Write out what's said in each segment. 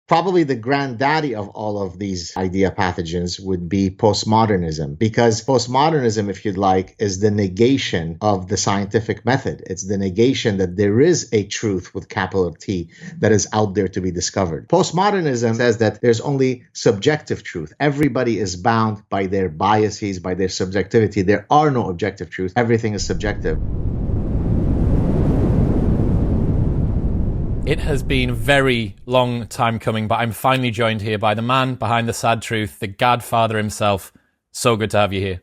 Probably the granddaddy of all of these idea pathogens would be postmodernism, because postmodernism, if you'd like, is the negation of the scientific method. It's the negation that there is a truth with capital T that is out there to be discovered. Postmodernism says that there's only subjective truth. Everybody is bound by their biases, by their subjectivity. There are no objective truths. Everything is subjective. It has been a very long time coming, but I'm finally joined here by the man behind the sad truth, the Godfather himself. So good to have you here.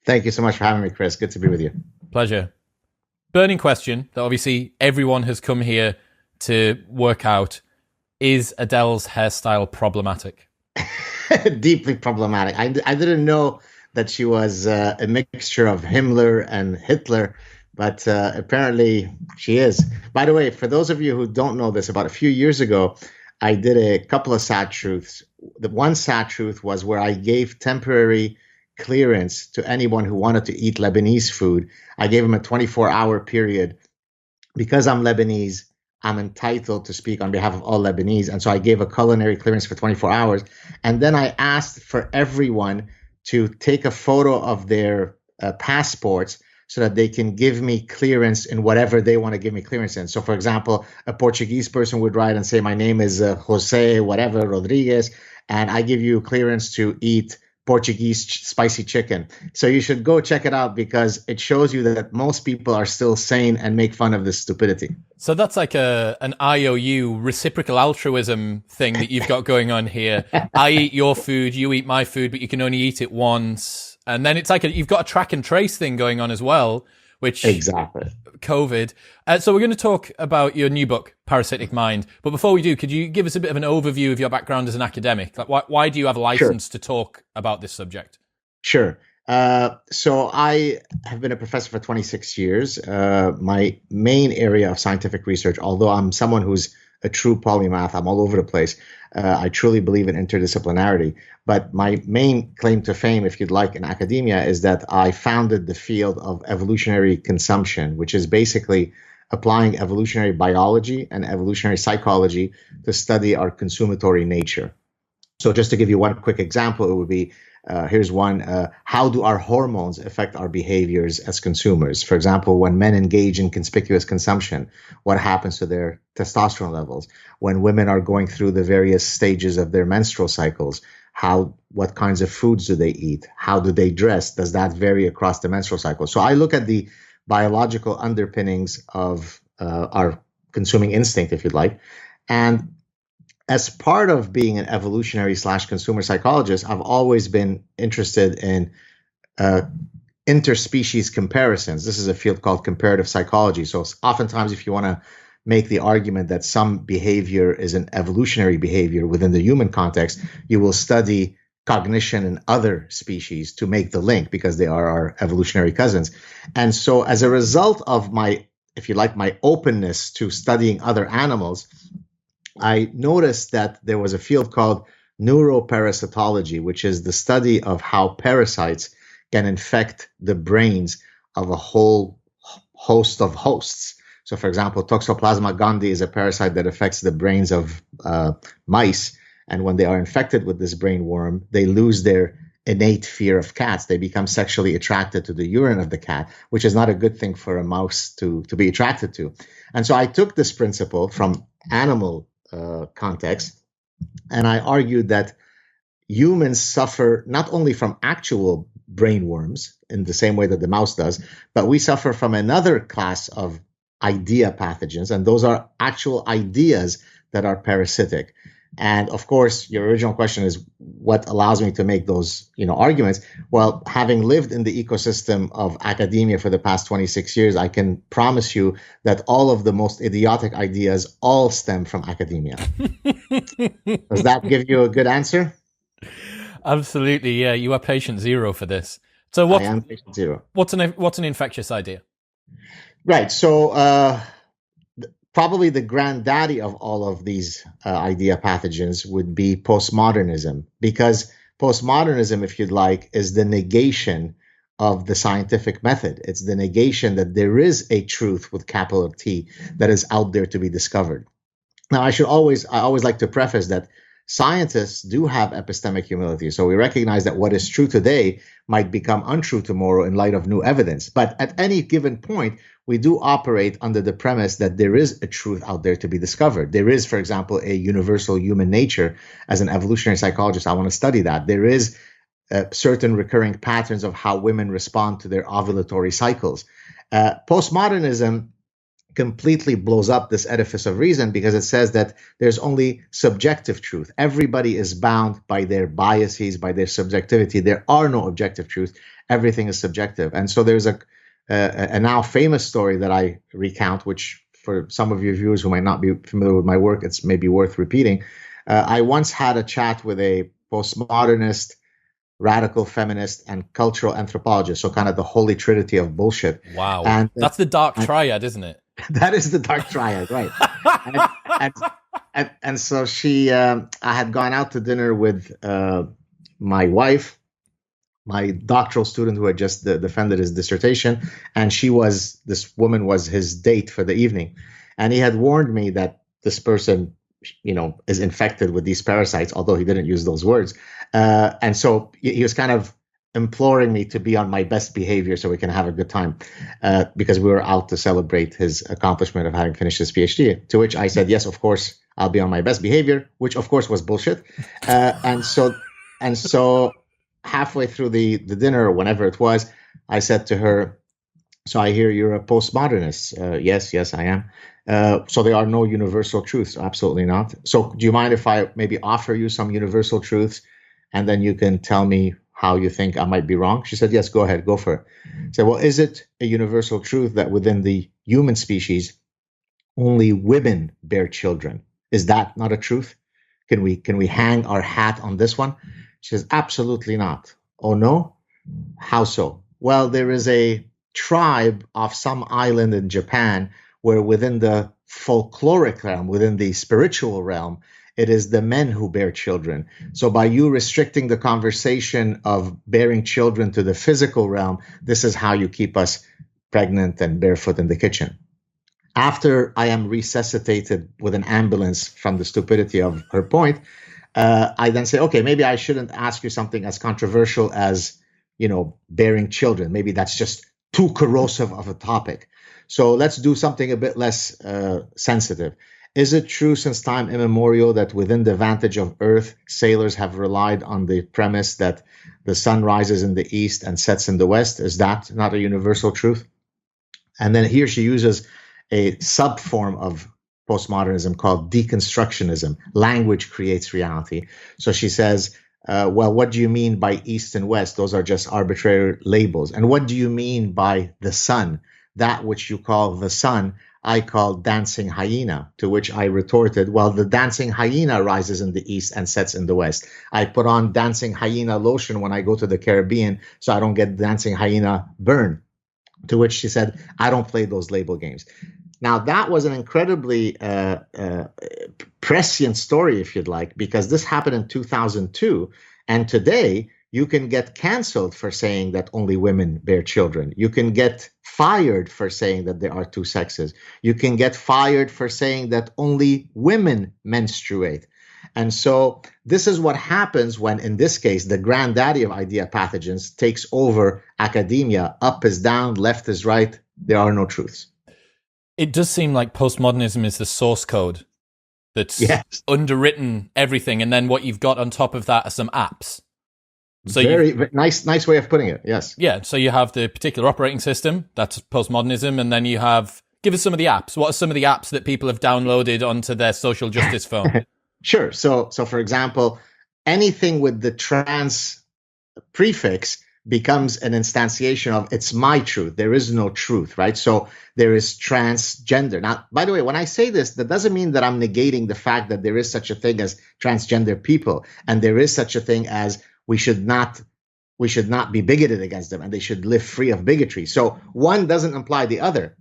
Thank you so much for having me, Chris. Good to be with you. Pleasure. Burning question that obviously everyone has come here to work out. Is Adele's hairstyle problematic? Deeply problematic. I didn't know that she was a mixture of Himmler and Hitler, but apparently she is. By the way, for those of you who don't know this, about a few years ago, I did a couple of sad truths. The one sad truth was where I gave temporary clearance to anyone who wanted to eat Lebanese food. I gave them a 24-hour period. Because I'm Lebanese, I'm entitled to speak on behalf of all Lebanese. And so I gave a culinary clearance for 24 hours. And then I asked for everyone to take a photo of their passports so that they can give me clearance in whatever they want to give me clearance in. So, for example, a Portuguese person would write and say, my name is Jose, whatever, Rodriguez, and I give you clearance to eat Portuguese spicy chicken. So you should go check it out, because it shows you that most people are still sane and make fun of this stupidity. So that's like an IOU, reciprocal altruism thing that you've got going on here. I eat your food, you eat my food, but you can only eat it once. And then it's like you've got a track and trace thing going on as well, which exactly COVID. So we're going to talk about your new book, Parasitic Mind. But before we do, could you give us a bit of an overview of your background as an academic? Like, why do you have a license to talk about this subject? Sure. So I have been a professor for 26 years. My main area of scientific research, although I'm someone who's a true polymath, I'm all over the place. I truly believe in interdisciplinarity. But my main claim to fame, if you'd like, in academia is that I founded the field of evolutionary consumption, which is basically applying evolutionary biology and evolutionary psychology to study our consumatory nature. So just to give you one quick example, it would be, here's one, how do our hormones affect our behaviors as consumers? For example, when men engage in conspicuous consumption, what happens to their testosterone levels? When women are going through the various stages of their menstrual cycles, what kinds of foods do they eat? How do they dress? Does that vary across the menstrual cycle? So I look at the biological underpinnings of our consuming instinct, if you'd like. And as part of being an evolutionary / consumer psychologist, I've always been interested in interspecies comparisons. This is a field called comparative psychology. So oftentimes, if you want to make the argument that some behavior is an evolutionary behavior within the human context, you will study cognition in other species to make the link, because they are our evolutionary cousins. And so as a result of my, if you like, my openness to studying other animals, I noticed that there was a field called neuroparasitology, which is the study of how parasites can infect the brains of a whole host of hosts. So, for example, Toxoplasma gondii is a parasite that affects the brains of mice. And when they are infected with this brain worm, they lose their innate fear of cats. They become sexually attracted to the urine of the cat, which is not a good thing for a mouse to be attracted to. And so I took this principle from animal context, and I argued that humans suffer not only from actual brain worms in the same way that the mouse does, but we suffer from another class of idea pathogens, and those are actual ideas that are parasitic. And of course, your original question is what allows me to make those, arguments. Well, having lived in the ecosystem of academia for the past 26 years, I can promise you that all of the most idiotic ideas all stem from academia. Does that give you a good answer? Absolutely, yeah. You are patient zero for this. So I am patient zero. What's an infectious idea? Right. So probably the granddaddy of all of these idea pathogens would be postmodernism, because postmodernism, if you'd like, is the negation of the scientific method. It's the negation that there is a truth with capital T that is out there to be discovered. Now, I always like to preface that scientists do have epistemic humility. So we recognize that what is true today might become untrue tomorrow in light of new evidence. But at any given point, we do operate under the premise that there is a truth out there to be discovered. There is, for example, a universal human nature. As an evolutionary psychologist, I want to study that. There is certain recurring patterns of how women respond to their ovulatory cycles. Postmodernism completely blows up this edifice of reason because it says that there's only subjective truth. Everybody is bound by their biases, by their subjectivity. There are no objective truth. Everything is subjective. And so there's a now famous story that I recount, which for some of your viewers who might not be familiar with my work, it's maybe worth repeating. I once had a chat with a postmodernist, radical feminist, and cultural anthropologist, so kind of the holy trinity of bullshit. Wow. And that's the dark triad, isn't it? That is the dark triad, right? and so I had gone out to dinner with my wife, my doctoral student who had just defended his dissertation, and this woman was his date for the evening. And he had warned me that this person, is infected with these parasites, although he didn't use those words. And so he was kind of imploring me to be on my best behavior so we can have a good time, because we were out to celebrate his accomplishment of having finished his PhD. To which I said, yes, of course, I'll be on my best behavior, which of course was bullshit. And so halfway through the dinner, or whenever it was, I said to her, so I hear you're a postmodernist. Yes, I am. So there are no universal truths. Absolutely not. So do you mind if I maybe offer you some universal truths, and then you can tell me how you think I might be wrong? She said, yes, go ahead, go for it. I said, well, is it a universal truth that within the human species, only women bear children? Is that not a truth? Can we hang our hat on this one? She says, absolutely not. Oh, no? How so? Well, there is a tribe of some island in Japan where within the folkloric realm, within the spiritual realm, it is the men who bear children. So by you restricting the conversation of bearing children to the physical realm, this is how you keep us pregnant and barefoot in the kitchen. After I am resuscitated with an ambulance from the stupidity of her point, I then say, okay, maybe I shouldn't ask you something as controversial as, bearing children. Maybe that's just too corrosive of a topic. So let's do something a bit less sensitive. Is it true since time immemorial that within the vantage of Earth, sailors have relied on the premise that the sun rises in the east and sets in the west? Is that not a universal truth? And then here she uses a subform of postmodernism called deconstructionism. Language creates reality. So she says, well, what do you mean by east and west? Those are just arbitrary labels. And what do you mean by the sun? That which you call the sun, I call dancing hyena, to which I retorted, well, the dancing hyena rises in the east and sets in the west. I put on dancing hyena lotion when I go to the Caribbean so I don't get dancing hyena burn. To which she said, I don't play those label games. Now, that was an incredibly prescient story, if you'd like, because this happened in 2002. And today, you can get canceled for saying that only women bear children. You can get fired for saying that there are two sexes. You can get fired for saying that only women menstruate. And so this is what happens when, in this case, the granddaddy of idea pathogens takes over academia. Up is down, left is right. There are no truths. It does seem like postmodernism is the source code that's underwritten everything. And then what you've got on top of that are some apps. So very nice way of putting it. Yes. Yeah. So you have the particular operating system, that's postmodernism, and then you have, give us some of the apps. What are some of the apps that people have downloaded onto their social justice phone? Sure. So for example, anything with the trans prefix becomes an instantiation of it's my truth. There is no truth, right? So there is transgender. Now, by the way, when I say this, that doesn't mean that I'm negating the fact that there is such a thing as transgender people, and there is such a thing as we should not be bigoted against them and they should live free of bigotry. So one doesn't imply the other.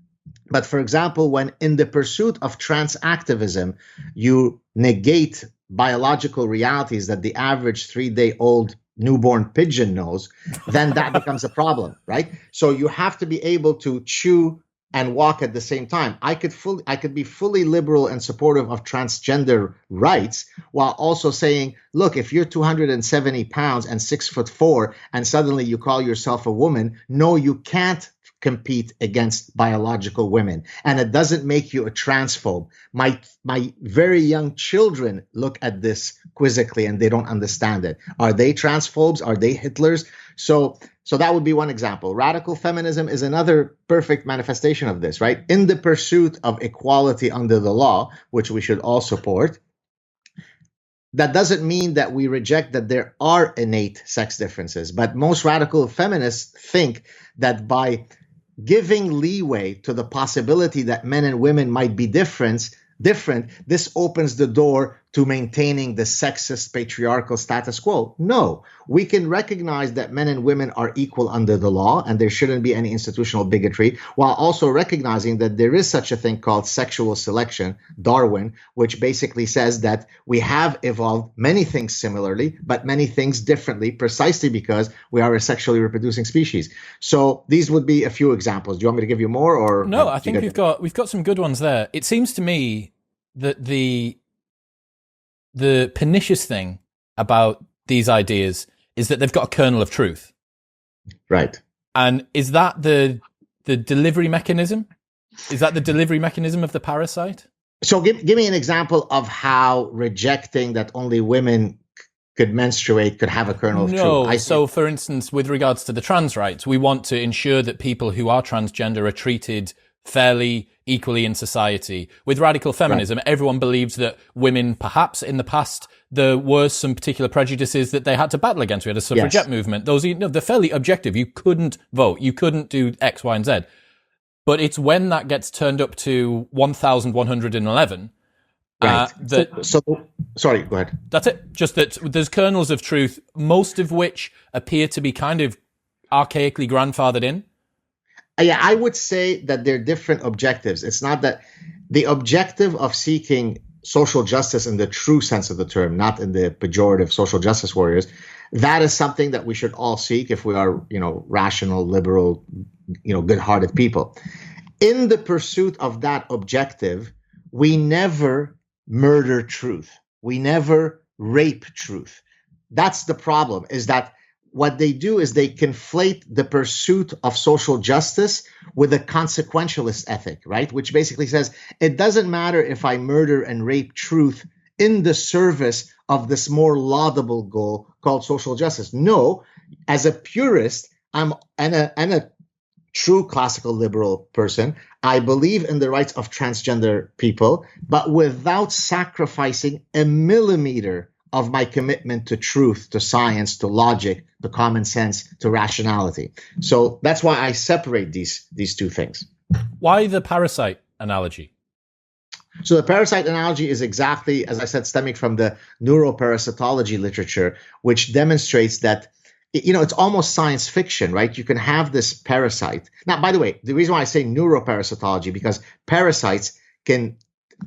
But for example, when in the pursuit of trans activism, you negate biological realities that the average 3-day-old newborn pigeon knows, then that becomes a problem, right? So you have to be able to chew and walk at the same time. I could be fully liberal and supportive of transgender rights while also saying, look, if you're 270 pounds and 6'4" and suddenly you call yourself a woman, no, you can't compete against biological women. And it doesn't make you a transphobe. My very young children look at this quizzically and they don't understand it. Are they transphobes? Are they Hitlers? So that would be one example. Radical feminism is another perfect manifestation of this, right? In the pursuit of equality under the law, which we should all support, that doesn't mean that we reject that there are innate sex differences. But most radical feminists think that by giving leeway to the possibility that men and women might be different, this opens the door to maintaining the sexist patriarchal status quo. No, we can recognize that men and women are equal under the law and there shouldn't be any institutional bigotry, while also recognizing that there is such a thing called sexual selection, Darwin, which basically says that we have evolved many things similarly, but many things differently, precisely because we are a sexually reproducing species. So these would be a few examples. Do you want me to give you more? Or no, I think we've got some good ones there. It seems to me that the pernicious thing about these ideas is that they've got a kernel of truth. Right. And is that the delivery mechanism? Is that the delivery mechanism of the parasite? So give me an example of how rejecting that only women could menstruate could have a kernel of truth. No, so for instance, with regards to the trans rights, we want to ensure that people who are transgender are treated fairly, equally in society. With radical feminism, right, everyone believes that women, perhaps in the past, there were some particular prejudices that they had to battle against. We had a suffragette movement. Those, they're fairly objective. You couldn't vote. You couldn't do X, Y, and Z. But it's when that gets turned up to 1,111. Right. Sorry, go ahead. That's it. Just that there's kernels of truth, most of which appear to be kind of archaically grandfathered in. Yeah, I would say that they're different objectives. It's not that the objective of seeking social justice in the true sense of the term, not in the pejorative social justice warriors, that is something that we should all seek if we are, rational, liberal, good-hearted people. In the pursuit of that objective, we never murder truth. We never rape truth. That's the problem, is that what they do is they conflate the pursuit of social justice with a consequentialist ethic, right? Which basically says it doesn't matter if I murder and rape truth in the service of this more laudable goal called social justice. No, as a purist, and a true classical liberal person, I believe in the rights of transgender people, but without sacrificing a millimeter of my commitment to truth, to science, to logic, to common sense, to rationality. So that's why I separate these two things. Why the parasite analogy? So the parasite analogy is exactly, as I said, stemming from the neuroparasitology literature, which demonstrates that, it's almost science fiction, right? You can have this parasite. Now, by the way, the reason why I say neuroparasitology, because parasites can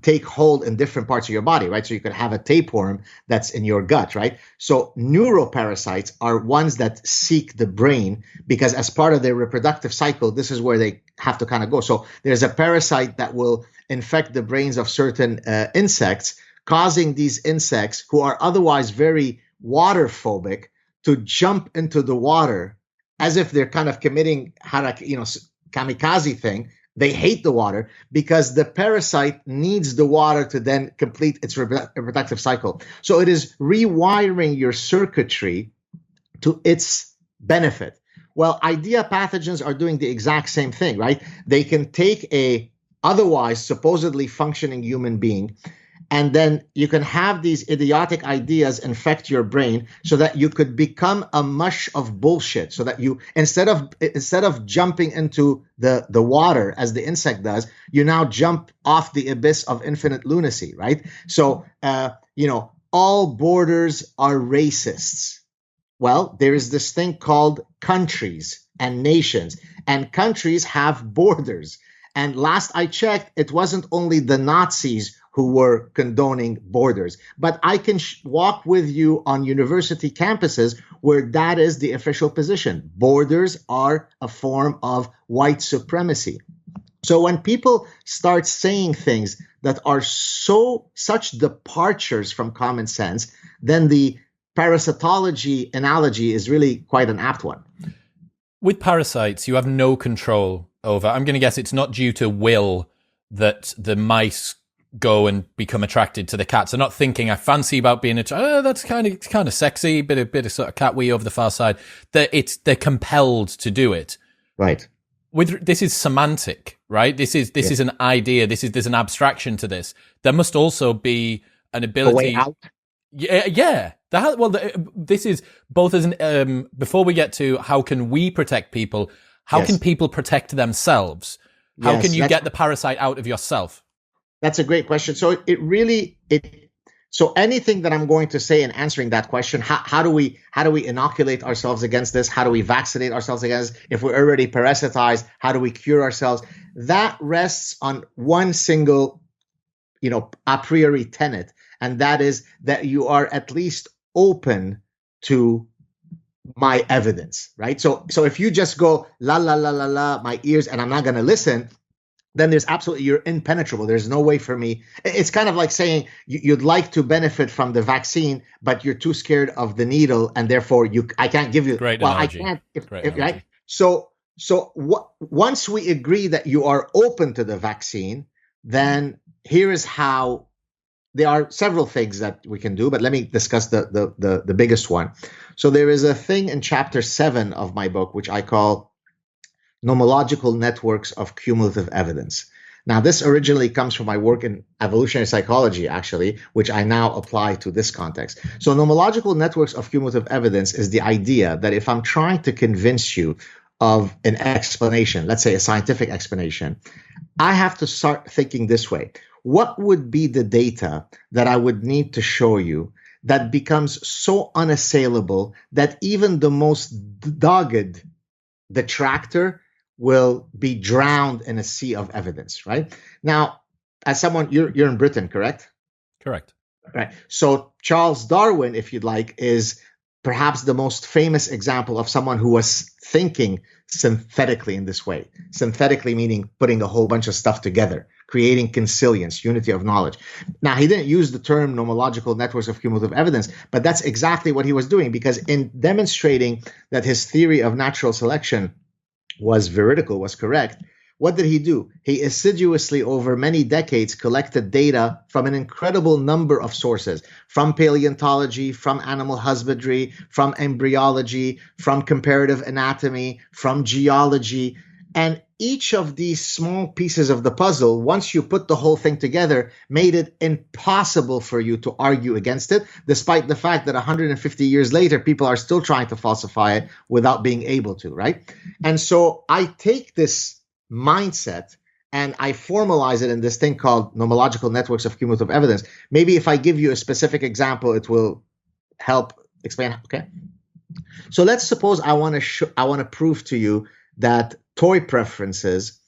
take hold in different parts of your body, right? So you could have a tapeworm that's in your gut, right? So neuroparasites are ones that seek the brain because as part of their reproductive cycle, this is where they have to kind of go. So there's a parasite that will infect the brains of certain insects, causing these insects who are otherwise very water phobic to jump into the water as if they're kind of committing kamikaze thing. They hate the water because the parasite needs the water to then complete its reproductive cycle. So it is rewiring your circuitry to its benefit. Well, idea pathogens are doing the exact same thing, right? They can take a otherwise supposedly functioning human being, and then you can have these idiotic ideas infect your brain so that you could become a mush of bullshit. So that you, instead of jumping into the water as the insect does, you now jump off the abyss of infinite lunacy, right? So, all borders are racists. Well, there is this thing called countries and nations, and countries have borders. And last I checked, it wasn't only the Nazis who were condoning borders. But I can walk with you on university campuses where that is the official position. Borders are a form of white supremacy. So when people start saying things that are such departures from common sense, then the parasitology analogy is really quite an apt one. With parasites, you have no control over. I'm going to guess it's not due to will that the mice go and become attracted to the cats. They're not thinking, I fancy about being that's kind of sexy, bit of sort of cat wee over the far side. They're compelled to do it. Right. This is semantic, right? This is an idea. There's an abstraction to this. There must also be an ability. A way out. Yeah. This is both as an before we get to how can we protect people, how can people protect themselves? How can you get the parasite out of yourself? That's a great question. So so anything that I'm going to say in answering that question, how do we inoculate ourselves against this? How do we vaccinate ourselves against this? If we're already parasitized, how do we cure ourselves? That rests on one single, a priori tenet, and that is that you are at least open to my evidence, right? So if you just go la la la la la, my ears, and I'm not going to listen, then you're impenetrable. There's no way for me. It's kind of like saying you'd like to benefit from the vaccine, but you're too scared of the needle, and therefore I can't give you. Great analogy. I can't. Right. So once we agree that you are open to the vaccine, then here is how. There are several things that we can do, but let me discuss the biggest one. So there is a thing in chapter 7 of my book, which I call nomological networks of cumulative evidence. Now, this originally comes from my work in evolutionary psychology, actually, which I now apply to this context. So nomological networks of cumulative evidence is the idea that if I'm trying to convince you of an explanation, let's say a scientific explanation, I have to start thinking this way. What would be the data that I would need to show you that becomes so unassailable that even the most dogged detractor will be drowned in a sea of evidence, right? Now, as someone, you're in Britain, correct? Correct. Right. So Charles Darwin, if you'd like, is perhaps the most famous example of someone who was thinking synthetically in this way. Synthetically meaning putting a whole bunch of stuff together, creating consilience, unity of knowledge. Now, he didn't use the term nomological networks of cumulative evidence, but that's exactly what he was doing, because in demonstrating that his theory of natural selection was veridical, was correct, what did he do? He assiduously, over many decades, collected data from an incredible number of sources, from paleontology, from animal husbandry, from embryology, from comparative anatomy, from geology. And each of these small pieces of the puzzle, once you put the whole thing together, made it impossible for you to argue against it, despite the fact that 150 years later, people are still trying to falsify it without being able to, right? And so I take this mindset and I formalize it in this thing called nomological networks of cumulative evidence. Maybe if I give you a specific example, it will help explain. Okay. So let's suppose I want to prove to you that toy preferences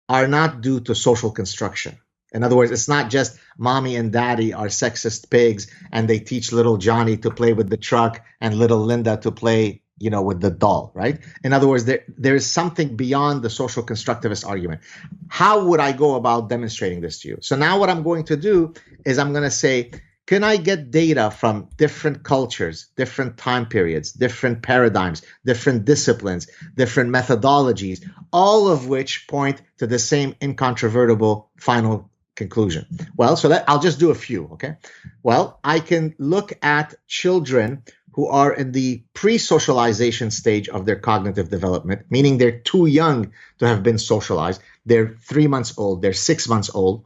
are not due to social construction. In other words, it's not just mommy and daddy are sexist pigs and they teach little Johnny to play with the truck and little Linda to play, with the doll, right? In other words, there is something beyond the social constructivist argument. How would I go about demonstrating this to you? So now what I'm going to do is I'm going to say, can I get data from different cultures, different time periods, different paradigms, different disciplines, different methodologies, all of which point to the same incontrovertible final conclusion? Well, so I'll just do a few, okay? Well, I can look at children who are in the pre-socialization stage of their cognitive development, meaning they're too young to have been socialized. They're 3 months old, they're 6 months old,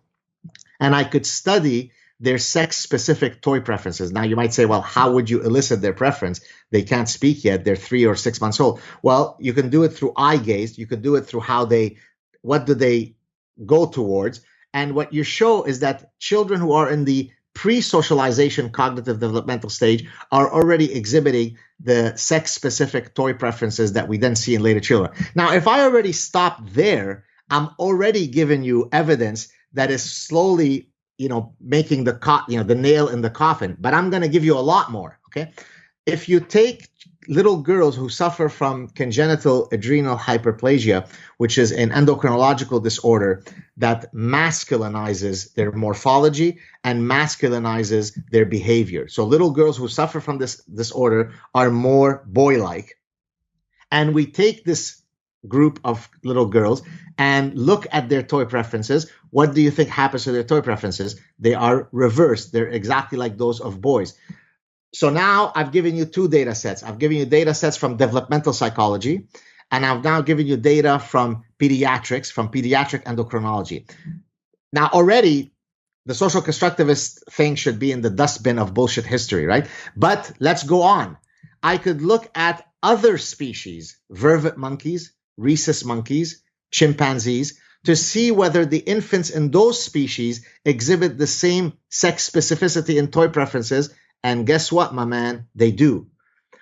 and I could study their sex-specific toy preferences. Now, you might say, well, how would you elicit their preference? They can't speak yet. They're 3 or 6 months old. Well, you can do it through eye gaze. You can do it through what do they go towards? And what you show is that children who are in the pre-socialization cognitive developmental stage are already exhibiting the sex-specific toy preferences that we then see in later children. Now, if I already stop there, I'm already giving you evidence that is slowly making the nail in the coffin, but I'm going to give you a lot more. Okay. If you take little girls who suffer from congenital adrenal hyperplasia, which is an endocrinological disorder that masculinizes their morphology and masculinizes their behavior. So little girls who suffer from this disorder are more boy-like. And we take this group of little girls and look at their toy preferences. What do you think happens to their toy preferences? They are reversed. They're exactly like those of boys. So now I've given you two data sets. I've given you data sets from developmental psychology, and I've now given you data from pediatrics, from pediatric endocrinology. Now already the social constructivist thing should be in the dustbin of bullshit history, right? But let's go on. I could look at other species, vervet monkeys, rhesus monkeys, chimpanzees, to see whether the infants in those species exhibit the same sex specificity and toy preferences. And guess what, my man? They do.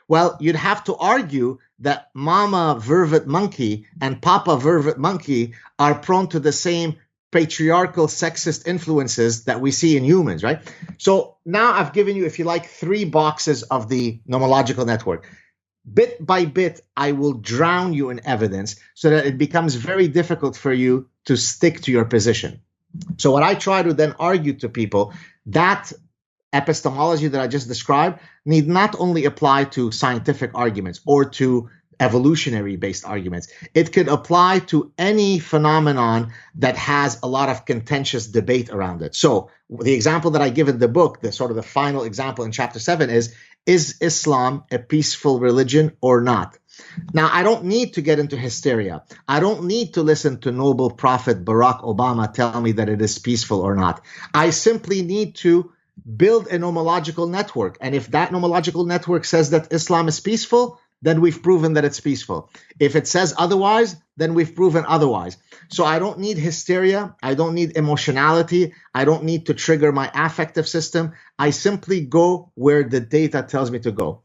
Well, you'd have to argue that mama vervet monkey and papa vervet monkey are prone to the same patriarchal sexist influences that we see in humans, right? So now I've given you, if you like, 3 boxes of the nomological network. Bit by bit, I will drown you in evidence so that it becomes very difficult for you to stick to your position. So what I try to then argue to people, that epistemology that I just described need not only apply to scientific arguments or to evolutionary-based arguments. It could apply to any phenomenon that has a lot of contentious debate around it. So the example that I give in the book, the sort of the final example in chapter 7 is Islam a peaceful religion or not? Now, I don't need to get into hysteria. I don't need to listen to Nobel Prophet Barack Obama tell me that it is peaceful or not. I simply need to build a nomological network. And if that nomological network says that Islam is peaceful, then we've proven that it's peaceful. If it says otherwise, then we've proven otherwise. So I don't need hysteria. I don't need emotionality. I don't need to trigger my affective system. I simply go where the data tells me to go.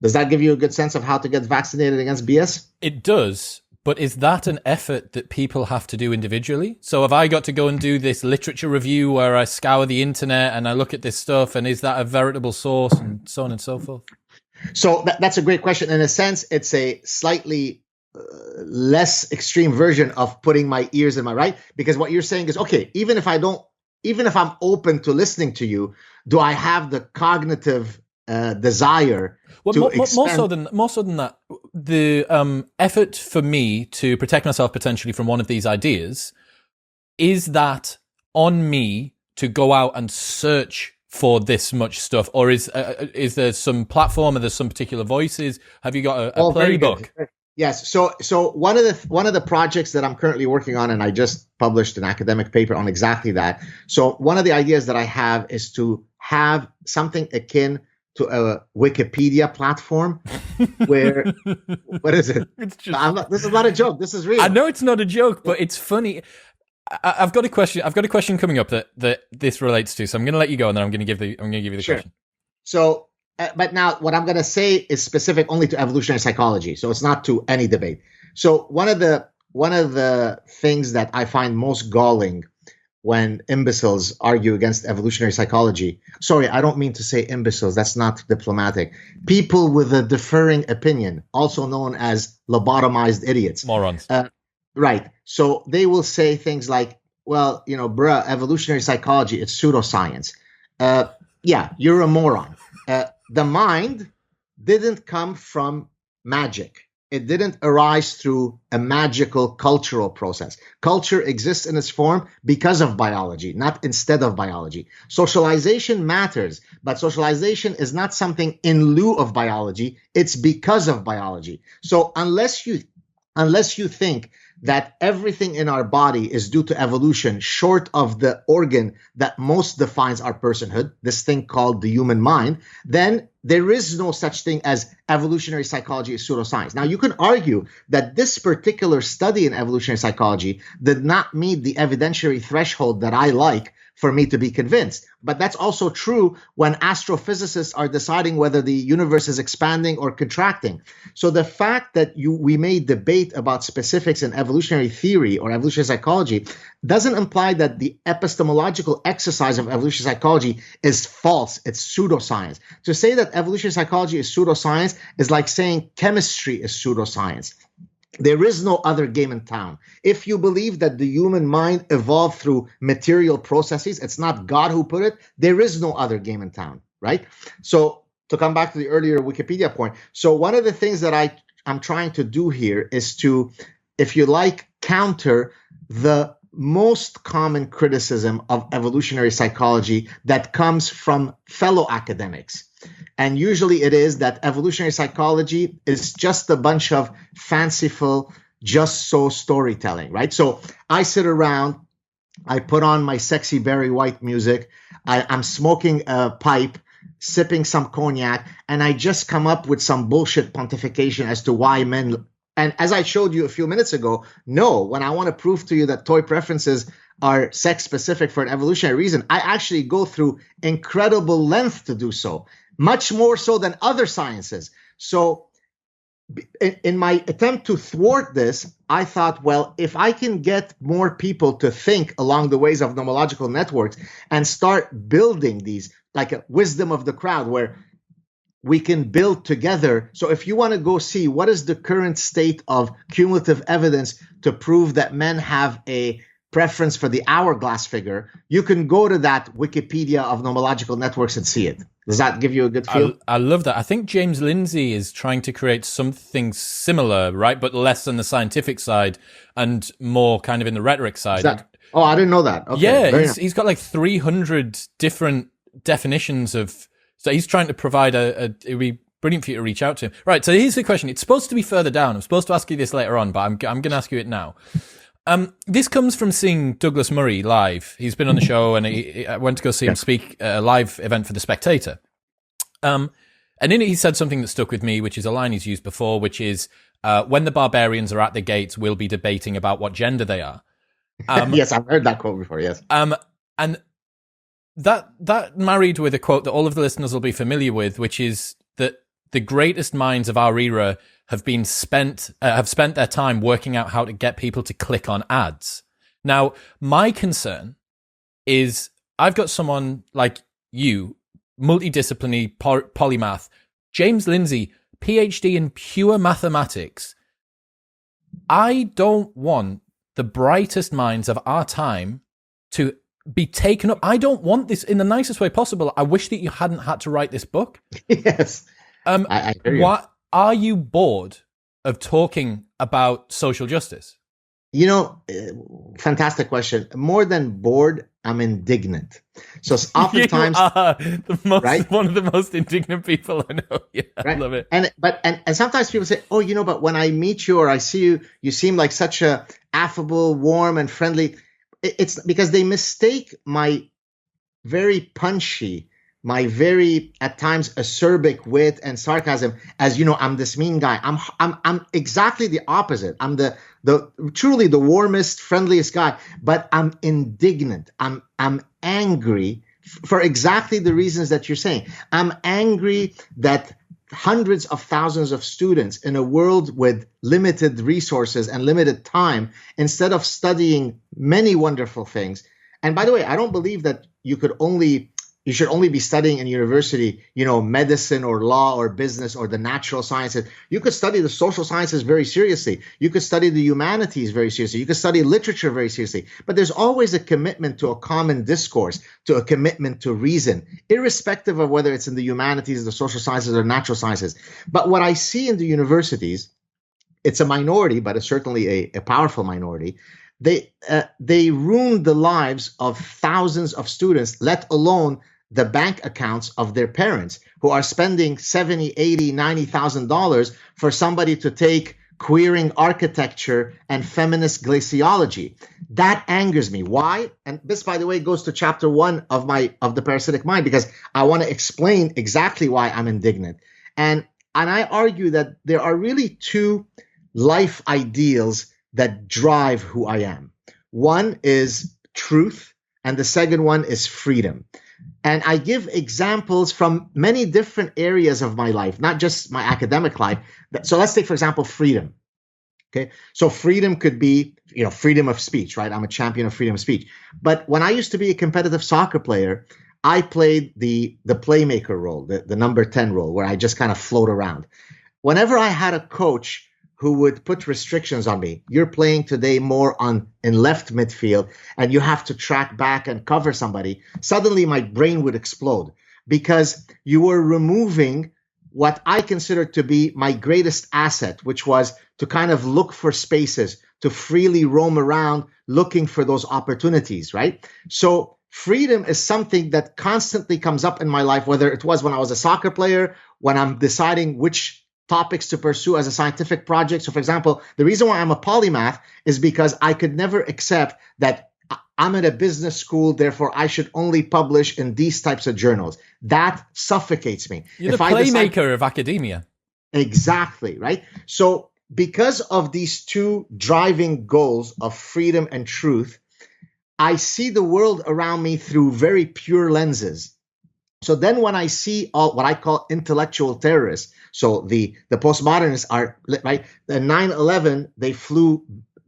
Does that give you a good sense of how to get vaccinated against BS? It does. But is that an effort that people have to do individually? So have I got to go and do this literature review where I scour the internet and I look at this stuff, and is that a veritable source, and so on and so forth? So that's a great question. In a sense, it's a slightly less extreme version of putting my ears in my right, because what you're saying is, okay, even if I'm open to listening to you, do I have the cognitive desire to more so than that, the effort for me to protect myself potentially from one of these ideas, is that on me to go out and search for this much stuff, or is there some platform, or there's some particular voices? Have you got a playbook? Yes. So one of the projects that I'm currently working on, and I just published an academic paper on exactly that. So one of the ideas that I have is to have something akin to a Wikipedia platform where, what is it? This is not a joke. This is real. I know it's not a joke, but it's funny. I've got a question. I've got a question coming up that this relates to. So I'm going to let you go, and then I'm going to give you the question. So, but now what I'm going to say is specific only to evolutionary psychology. So it's not to any debate. So one of the things that I find most galling when imbeciles argue against evolutionary psychology. Sorry, I don't mean to say imbeciles. That's not diplomatic. People with a differing opinion, also known as lobotomized idiots. Morons. Right. So they will say things like, well, evolutionary psychology, it's pseudoscience. Yeah, you're a moron. The mind didn't come from magic. It didn't arise through a magical cultural process. Culture exists in its form because of biology, not instead of biology. Socialization matters, but socialization is not something in lieu of biology. It's because of biology. So unless you think that everything in our body is due to evolution, short of the organ that most defines our personhood, this thing called the human mind, then there is no such thing as evolutionary psychology is pseudoscience. Now, you can argue that this particular study in evolutionary psychology did not meet the evidentiary threshold that I like for me to be convinced. But that's also true when astrophysicists are deciding whether the universe is expanding or contracting. So the fact that we may debate about specifics in evolutionary theory or evolutionary psychology doesn't imply that the epistemological exercise of evolutionary psychology is false. It's pseudoscience. To say that evolutionary psychology is pseudoscience is like saying chemistry is pseudoscience. There is no other game in town. If you believe that the human mind evolved through material processes, it's not God who put it, there is no other game in town, right? So to come back to the earlier Wikipedia point, so one of the things that I'm trying to do here is to, if you like, counter the most common criticism of evolutionary psychology that comes from fellow academics. And usually it is that evolutionary psychology is just a bunch of fanciful, just so storytelling, right? So I sit around, I put on my sexy Barry White music, I'm smoking a pipe, sipping some cognac, and I just come up with some bullshit pontification as to why men. And as I showed you a few minutes ago, no, when I want to prove to you that toy preferences are sex specific for an evolutionary reason, I actually go through incredible length to do so. Much more so than other sciences. So in my attempt to thwart this, I thought, well, if I can get more people to think along the ways of nomological networks and start building these, like a wisdom of the crowd, where we can build together. So if you want to go see what is the current state of cumulative evidence to prove that men have a preference for the hourglass figure, you can go to that Wikipedia of nomological networks and see it. Does that give you a good feel? I love that. I think James Lindsay is trying to create something similar, right? But less on the scientific side and more kind of in the rhetoric side. Oh, I didn't know that. Okay, yeah, he's got like 300 different definitions of... So he's trying to provide it'd be brilliant for you to reach out to him. Right, so here's the question. It's supposed to be further down. I'm supposed to ask you this later on, but I'm going to ask you it now. This comes from seeing Douglas Murray live. He's been on the show, and I went to go see him speak at a live event for The Spectator. And in it, he said something that stuck with me, which is a line he's used before, which is, when the barbarians are at the gates, we'll be debating about what gender they are. Yes, I've heard that quote before, yes. And that married with a quote that all of the listeners will be familiar with, which is that the greatest minds of our era have spent their time working out how to get people to click on ads. Now, my concern is I've got someone like you, multidisciplinary polymath, James Lindsay, PhD in pure mathematics. I don't want the brightest minds of our time to be taken up. I don't want this in the nicest way possible. I wish that you hadn't had to write this book. Yes. I hear you. What are you bored of talking about social justice? You know, fantastic question. More than bored, I'm indignant. So oftentimes, you are one of the most indignant people I know. Yeah, right? I love it. And sometimes people say, "Oh, but when I meet you or I see you, you seem like such a affable, warm, and friendly." It's because they mistake my very punchy, my very at times acerbic wit and sarcasm as I'm this mean guy. I'm exactly the opposite. I'm the truly the warmest, friendliest guy, but I'm indignant. I'm angry for exactly the reasons that you're saying. I'm angry that hundreds of thousands of students in a world with limited resources and limited time, instead of studying many wonderful things. And by the way, I don't believe that you should only be studying in university, medicine or law or business or the natural sciences. You could study the social sciences very seriously. You could study the humanities very seriously. You could study literature very seriously. But there's always a commitment to a common discourse, to a commitment to reason, irrespective of whether it's in the humanities, the social sciences, or natural sciences. But what I see in the universities, it's a minority, but it's certainly a powerful minority. They ruin the lives of thousands of students, let alone the bank accounts of their parents, who are spending $70,000, $80,000, $90,000 for somebody to take queering architecture and feminist glaciology. That angers me. Why? And this, by the way, goes to chapter 1 of the Parasitic Mind, because I want to explain exactly why I'm indignant. And I argue that there are really two life ideals that drive who I am. One is truth, and the second one is freedom. And I give examples from many different areas of my life, not just my academic life. So let's take, for example, freedom. Okay. So freedom could be, freedom of speech, right? I'm a champion of freedom of speech. But when I used to be a competitive soccer player, I played the playmaker role, the number 10 role, where I just kind of float around. Whenever I had a coach who would put restrictions on me, you're playing today more in left midfield and you have to track back and cover somebody, suddenly my brain would explode because you were removing what I considered to be my greatest asset, which was to kind of look for spaces, to freely roam around looking for those opportunities, right? So freedom is something that constantly comes up in my life, whether it was when I was a soccer player, when I'm deciding which topics to pursue as a scientific project. So for example, the reason why I'm a polymath is because I could never accept that I'm at a business school, therefore I should only publish in these types of journals. That suffocates me. You're the playmaker of academia. Exactly, right? So because of these two driving goals of freedom and truth, I see the world around me through very pure lenses. So then when I see all what I call intellectual terrorists, so the postmodernists are, right, the 9/11, they flew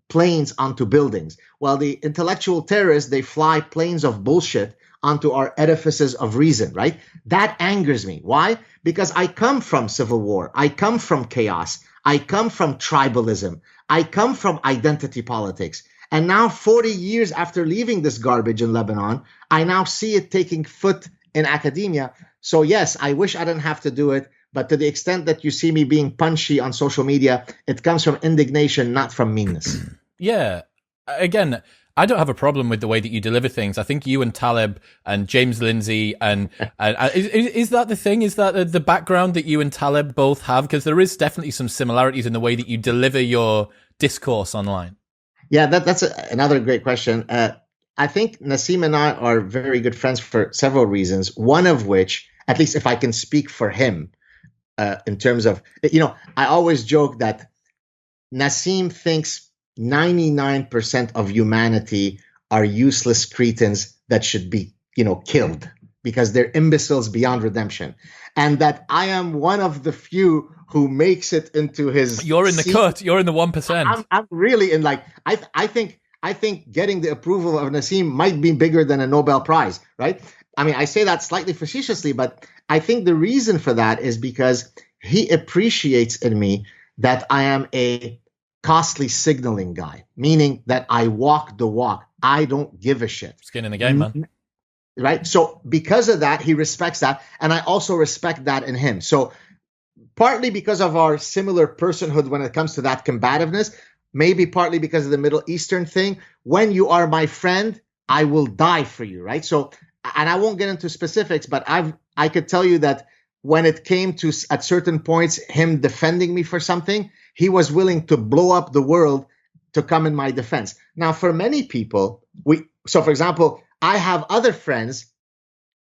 planes onto buildings. Well, the intellectual terrorists, they fly planes of bullshit onto our edifices of reason, right? That angers me. Why? Because I come from civil war. I come from chaos. I come from tribalism. I come from identity politics. And now 40 years after leaving this garbage in Lebanon, I now see it taking foot in academia. So yes, I wish I didn't have to do it. But to the extent that you see me being punchy on social media, it comes from indignation, not from meanness. Yeah. Again, I don't have a problem with the way that you deliver things. I think you and Taleb and James Lindsay and is that the thing? Is that the background that you and Taleb both have? Because there is definitely some similarities in the way that you deliver your discourse online. Yeah, that's another great question. I think Nassim and I are very good friends for several reasons. One of which, at least if I can speak for him, in terms of, I always joke that Nassim thinks 99% of humanity are useless cretins that should be, killed because they're imbeciles beyond redemption. And that I am one of the few who makes it into his... You're in the cut. You're in the 1%. I'm really in, like, I think getting the approval of Nassim might be bigger than a Nobel Prize, right? I mean, I say that slightly facetiously, but I think the reason for that is because he appreciates in me that I am a costly signaling guy, meaning that I walk the walk. I don't give a shit. Skin in the game, man. Right? So because of that, he respects that. And I also respect that in him. So partly because of our similar personhood when it comes to that combativeness, maybe partly because of the Middle Eastern thing, when you are my friend, I will die for you, right? So, and I won't get into specifics, but I could tell you that when it came to, at certain points, him defending me for something, he was willing to blow up the world to come in my defense. Now, for many people, so for example, I have other friends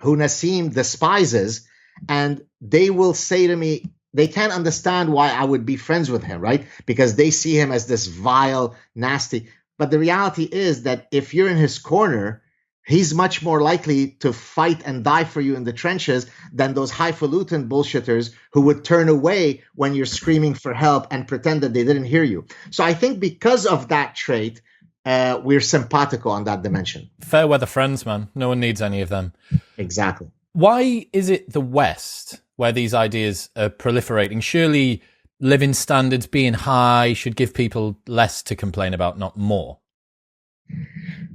who Nassim despises, and they will say to me, they can't understand why I would be friends with him, right? Because they see him as this vile, nasty. But the reality is that if you're in his corner, he's much more likely to fight and die for you in the trenches than those highfalutin bullshitters who would turn away when you're screaming for help and pretend that they didn't hear you. So I think because of that trait, we're simpatico on that dimension. Fair weather friends, man. No one needs any of them. Exactly. Why is it the West where these ideas are proliferating? Surely living standards being high should give people less to complain about, not more.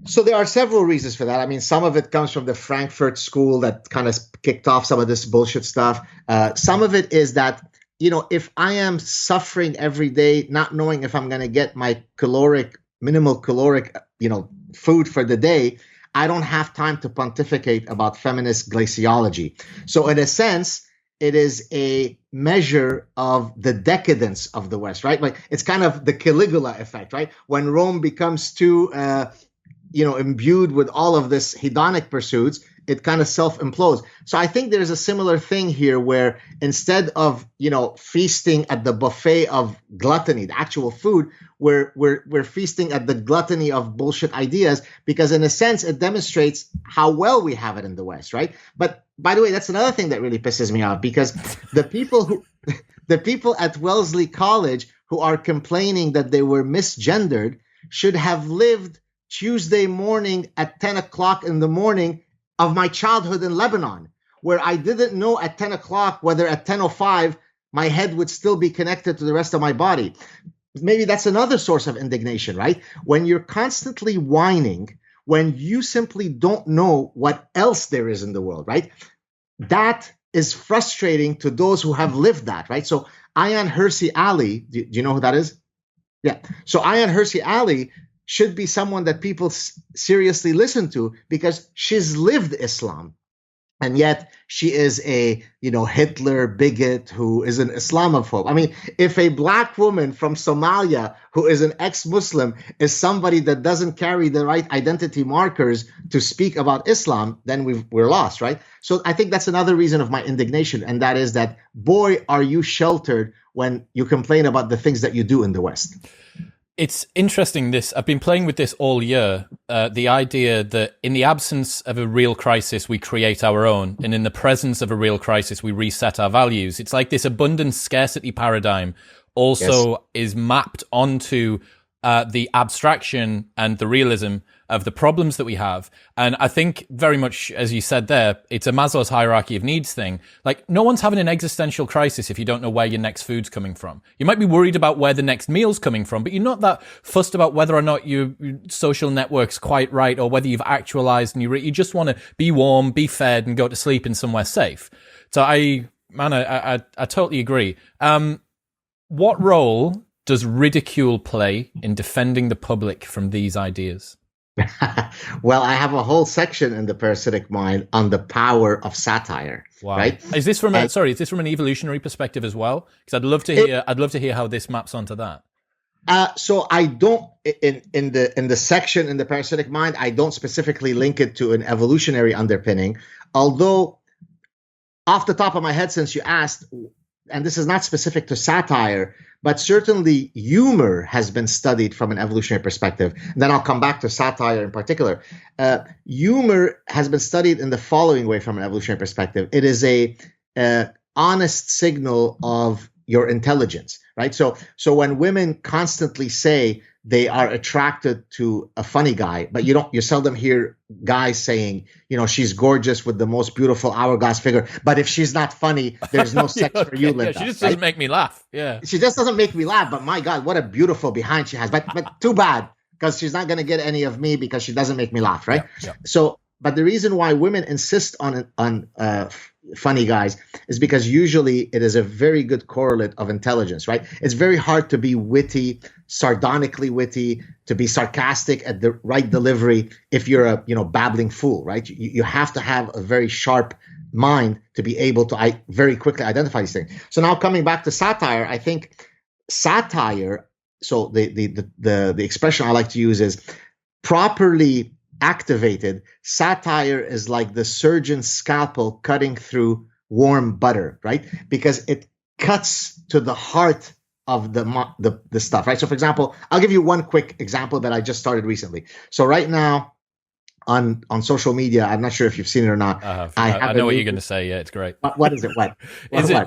So there are several reasons for that. I mean, some of it comes from the Frankfurt school that kind of kicked off some of this bullshit stuff. Some of it is that, if I am suffering every day, not knowing if I'm going to get my minimal caloric, food for the day, I don't have time to pontificate about feminist glaciology. So in a sense, it is a measure of the decadence of the West, right? Like it's kind of the Caligula effect, right? When Rome becomes too, imbued with all of this hedonic pursuits, it kind of self-implodes. So I think there's a similar thing here where instead of, feasting at the buffet of gluttony, the actual food, we're feasting at the gluttony of bullshit ideas, because in a sense it demonstrates how well we have it in the West, right? But by the way, that's another thing that really pisses me off, because the people at Wellesley College who are complaining that they were misgendered should have lived Tuesday morning at 10 o'clock in the morning of my childhood in Lebanon, where I didn't know at 10 o'clock whether at 10:05 my head would still be connected to the rest of my body. Maybe that's another source of indignation, right? When you're constantly whining, when you simply don't know what else there is in the world, right? That is frustrating to those who have lived that, right? So Ayaan Hirsi Ali, do you know who that is? Yeah. So Ayaan Hirsi Ali should be someone that people seriously listen to, because she's lived Islam. And yet she is a, Hitler bigot who is an Islamophobe. I mean, if a black woman from Somalia who is an ex-Muslim is somebody that doesn't carry the right identity markers to speak about Islam, then we're lost, right? So I think that's another reason of my indignation. And that is that, boy, are you sheltered when you complain about the things that you do in the West. It's interesting, I've been playing with this all year, the idea that in the absence of a real crisis, we create our own. And in the presence of a real crisis, we reset our values. It's like this abundance scarcity paradigm also is mapped onto the abstraction and the realism of the problems that we have. And I think very much, as you said there, it's a Maslow's hierarchy of needs thing. Like, no one's having an existential crisis if you don't know where your next food's coming from. You might be worried about where the next meal's coming from, but you're not that fussed about whether or not your social network's quite right or whether you've actualized, and you just want to be warm, be fed, and go to sleep in somewhere safe. So I totally agree. What role does ridicule play in defending the public from these ideas? Well, I have a whole section in the Parasitic Mind on the power of satire. Wow. Right? Is this from is this from an evolutionary perspective as well? Because I'd love to hear how this maps onto that. So I don't in the section in the Parasitic Mind, I don't specifically link it to an evolutionary underpinning. Although, off the top of my head, since you asked, and this is not specific to satire, but certainly humor has been studied from an evolutionary perspective. And then I'll come back to satire in particular. Humor has been studied in the following way from an evolutionary perspective. It is a honest signal of your intelligence, right? So when women constantly say they are attracted to a funny guy, but you seldom hear guys saying, she's gorgeous with the most beautiful hourglass figure, but if she's not funny, there's no sex for you, Linda. She just doesn't make me laugh. Yeah. She just doesn't make me laugh, but my God, what a beautiful behind she has. But too bad, because she's not going to get any of me because she doesn't make me laugh, right? Yeah. So, but the reason why women insist on funny guys is because usually it is a very good correlate of intelligence, right? It's very hard to be witty, sardonically witty, to be sarcastic at the right delivery if you're a babbling fool, right? You have to have a very sharp mind to be able to very quickly identify these things. So now coming back to satire, I think satire, so the expression I like to use is properly activated, satire is like the surgeon's scalpel cutting through warm butter, right? Because it cuts to the heart of the stuff, right? So for example, I'll give you one quick example that I just started recently. So right now on social media, I'm not sure if you've seen it or not. I know what you're going to say. Yeah, it's great. What is it?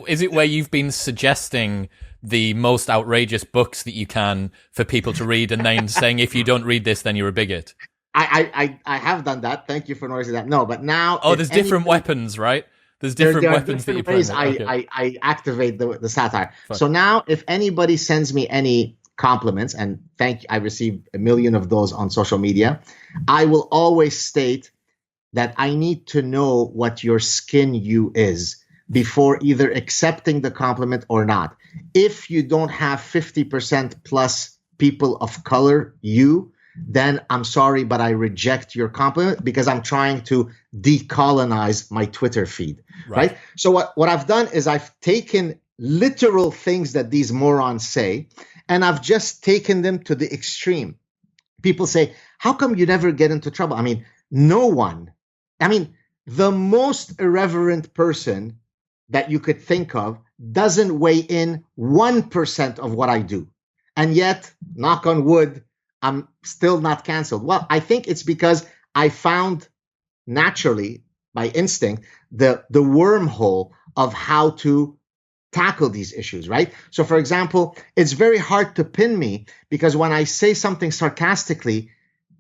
Is it where you've been suggesting the most outrageous books that you can for people to read, and then saying, if you don't read this, then you're a bigot? I have done that. Thank you for noticing that. No, but now there's different weapons, right? There's different weapons that you play. I activate the satire. Fine. So now, if anybody sends me any compliments, and I received 1 million of those on social media, I will always state that I need to know what your skin hue is before either accepting the compliment or not. If you don't have 50% plus people of color hue, then I'm sorry, but I reject your compliment because I'm trying to decolonize my Twitter feed, right? So what I've done is I've taken literal things that these morons say, and I've just taken them to the extreme. People say, how come you never get into trouble? I mean, the most irreverent person that you could think of doesn't weigh in 1% of what I do. And yet, knock on wood, I'm still not canceled. Well, I think it's because I found naturally, by instinct, the wormhole of how to tackle these issues, right? So, for example, it's very hard to pin me because when I say something sarcastically,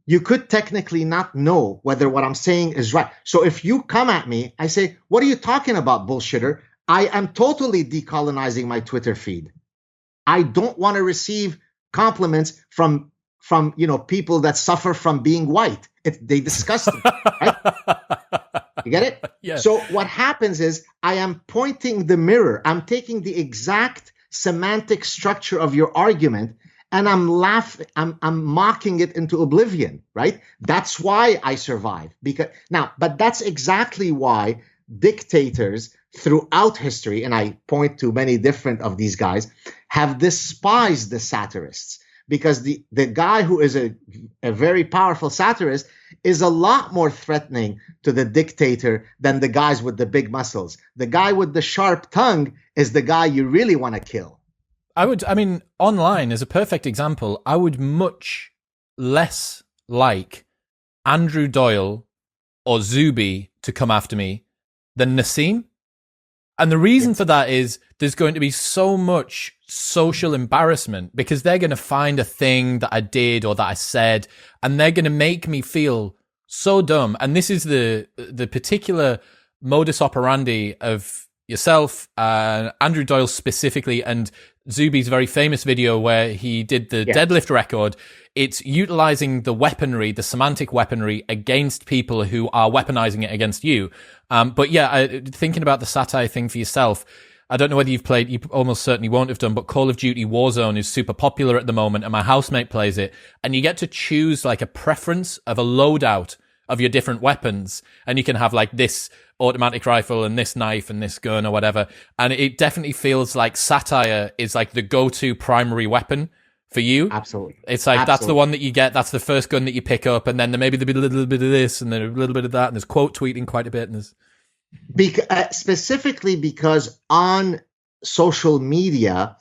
you could technically not know whether what I'm saying is right. So if you come at me, I say, what are you talking about, bullshitter? I am totally decolonizing my Twitter feed. I don't want to receive compliments from people that suffer from being white. They disgust me, right? You get it? Yeah. So what happens is I am pointing the mirror. I'm taking the exact semantic structure of your argument and I'm laughing. I'm mocking it into oblivion, right? That's why I survive. But that's exactly why dictators throughout history, and I point to many different of these guys, have despised the satirists. Because the guy who is a very powerful satirist is a lot more threatening to the dictator than the guys with the big muscles. The guy with the sharp tongue is the guy you really want to kill. Online is a perfect example. I would much less like Andrew Doyle or Zuby to come after me than Nassim. And the reason for that is there's going to be so much social embarrassment because they're going to find a thing that I did or that I said, and they're going to make me feel so dumb. And this is the particular modus operandi of yourself, Andrew Doyle specifically, and Zuby's very famous video where he did the deadlift record. It's utilizing the weaponry, the semantic weaponry against people who are weaponizing it against you. Thinking about the satire thing for yourself, I don't know whether you've played, you almost certainly won't have done, but Call of Duty Warzone is super popular at the moment and my housemate plays it. And you get to choose like a preference of a loadout of your different weapons. And you can have like this automatic rifle and this knife and this gun or whatever. And it definitely feels like satire is like the go-to primary weapon for you. Absolutely. It's like, that's the one that you get. That's the first gun that you pick up. And then there'll be a little bit of this and then a little bit of that. And there's quote tweeting quite a bit. And there's specifically because on social media,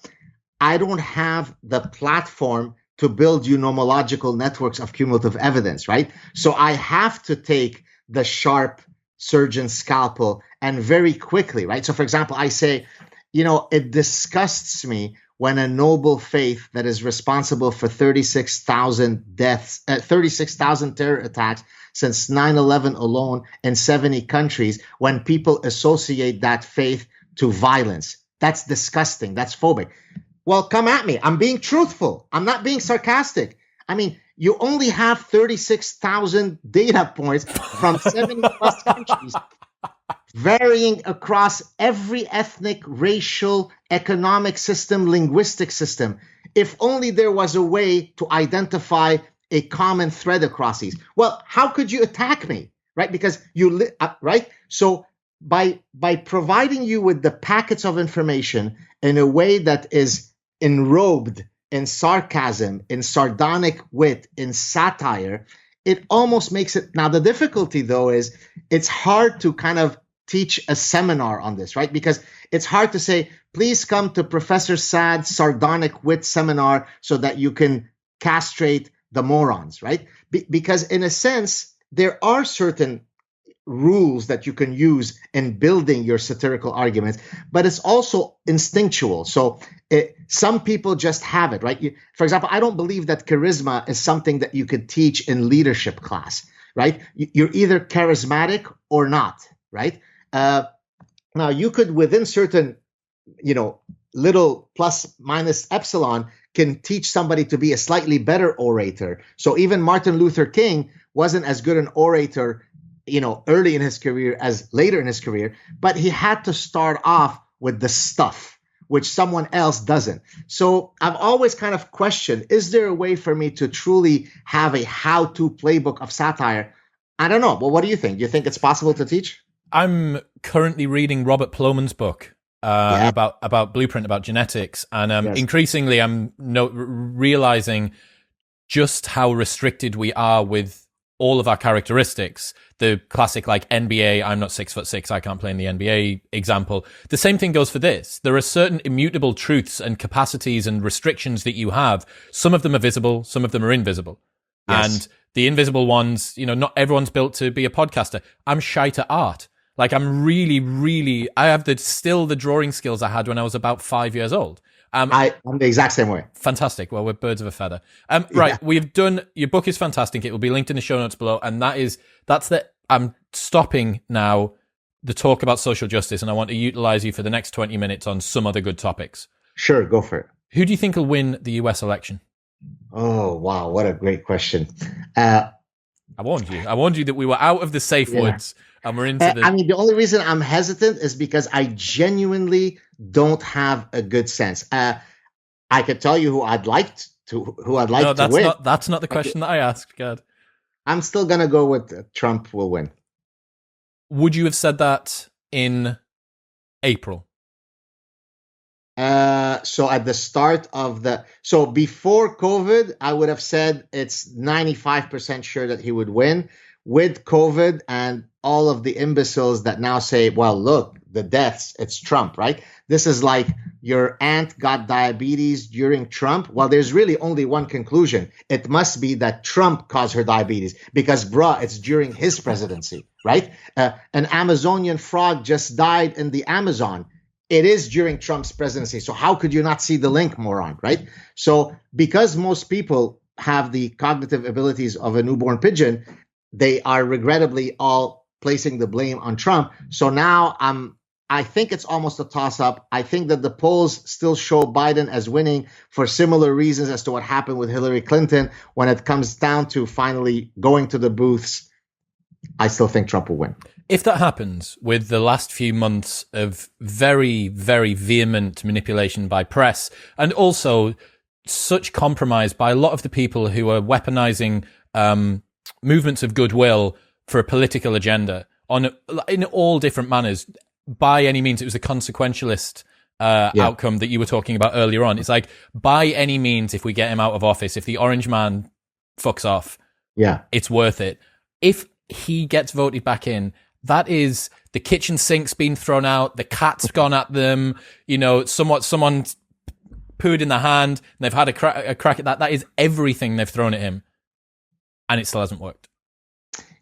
I don't have the platform to build you nomological networks of cumulative evidence, right? So I have to take the sharp surgeon's scalpel and very quickly, right? So for example, I say, it disgusts me when a noble faith that is responsible for 36,000 deaths, 36,000 terror attacks since 9/11 alone in 70 countries, when people associate that faith to violence. That's disgusting. That's phobic. Well, come at me. I'm being truthful. I'm not being sarcastic. I mean, you only have 36,000 data points from 70 plus countries, varying across every ethnic, racial, economic system, linguistic system. If only there was a way to identify a common thread across these. Well, how could you attack me, right? Because right? So by providing you with the packets of information in a way that is enrobed in sarcasm, in sardonic wit, in satire, it almost makes it. Now, the difficulty, though, is it's hard to kind of teach a seminar on this, right? Because it's hard to say, please come to Professor Saad's sardonic wit seminar so that you can castrate the morons, right? Because in a sense, there are certain rules that you can use in building your satirical arguments, but it's also instinctual. So some people just have it, right? For example, I don't believe that charisma is something that you could teach in leadership class, right? You're either charismatic or not, right? Now, you could, within certain, little plus minus epsilon, can teach somebody to be a slightly better orator. So even Martin Luther King wasn't as good an orator, early in his career as later in his career, but he had to start off with the stuff, which someone else doesn't. So I've always kind of questioned, is there a way for me to truly have a how-to playbook of satire? I don't know. Well, what do you think? Do you think it's possible to teach? I'm currently reading Robert Plomin's book about Blueprint, about genetics. And increasingly, I'm realizing just how restricted we are with all of our characteristics. The classic like NBA, I'm not 6'6", I can't play in the NBA example. The same thing goes for this. There are certain immutable truths and capacities and restrictions that you have. Some of them are visible, some of them are invisible. Yes. And the invisible ones, not everyone's built to be a podcaster. I'm shy to art. Like I'm really, I have still the drawing skills I had when I was about 5 years old. I'm the exact same way. Fantastic. Well, we're birds of a feather. Right. We've done, your book is fantastic. It will be linked in the show notes below. And I'm stopping now the talk about social justice, and I want to utilize you for the next 20 minutes on some other good topics. Sure. Go for it. Who do you think will win the US election? Oh, wow. What a great question. I warned you that we were out of the safe woods and we're into the only reason I'm hesitant is because I genuinely don't have a good sense. I could tell you who I'd like to win. That's not the question that I asked, Gad. I'm still going to go with Trump will win. Would you have said that in April? So at the start of before COVID, I would have said it's 95% sure that he would win. With COVID and all of the imbeciles that now say, well, look, the deaths, it's Trump, right? This is like your aunt got diabetes during Trump. Well, there's really only one conclusion. It must be that Trump caused her diabetes because, it's during his presidency, right? An Amazonian frog just died in the Amazon. It is during Trump's presidency. So how could you not see the link, moron, right? So because most people have the cognitive abilities of a newborn pigeon, they are regrettably all placing the blame on Trump. So now I think it's almost a toss-up. I think that the polls still show Biden as winning for similar reasons as to what happened with Hillary Clinton. When it comes down to finally going to the booths, I still think Trump will win. If that happens with the last few months of very, very vehement manipulation by press and also such compromise by a lot of the people who are weaponizing movements of goodwill for a political agenda in all different manners, by any means, it was a consequentialist outcome that you were talking about earlier on. It's like, by any means, if we get him out of office, if the orange man fucks off, it's worth it. If he gets voted back in, that is the kitchen sink's been thrown out, the cat's gone at them, someone's pooed in the hand, and they've had a crack at that. That is everything they've thrown at him, and it still hasn't worked.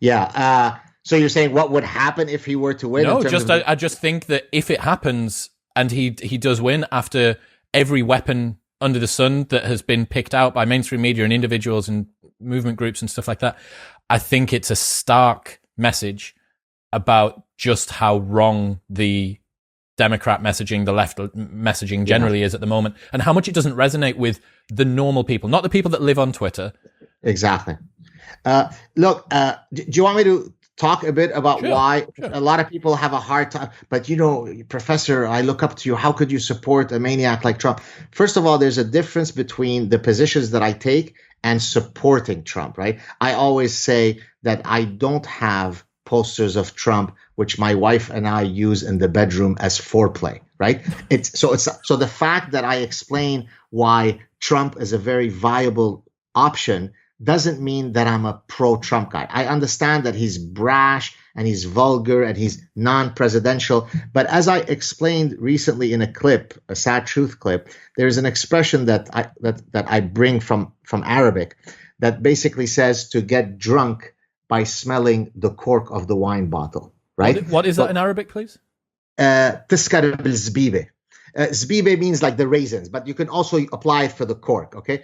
So you're saying what would happen if he were to win? No, I just think that if it happens and he does win after every weapon under the sun that has been picked out by mainstream media and individuals and movement groups and stuff like that, I think it's a stark message about just how wrong the Democrat messaging, the left messaging generally is at the moment, and how much it doesn't resonate with the normal people, not the people that live on Twitter. Exactly. Look, do you want me to talk a bit about why a lot of people have a hard time? But, Professor, I look up to you. How could you support a maniac like Trump? First of all, there's a difference between the positions that I take and supporting Trump, right? I always say that I don't have posters of Trump, which my wife and I use in the bedroom as foreplay, right? So the fact that I explain why Trump is a very viable option doesn't mean that I'm a pro-Trump guy. I understand that he's brash and he's vulgar and he's non-presidential. But as I explained recently in a clip, a Sad Truth clip, there's an expression that I bring from Arabic that basically says to get drunk by smelling the cork of the wine bottle, right? What is that in Arabic, please? Tiskar bil-zbibe. Zbibe means like the raisins, but you can also apply it for the cork, okay?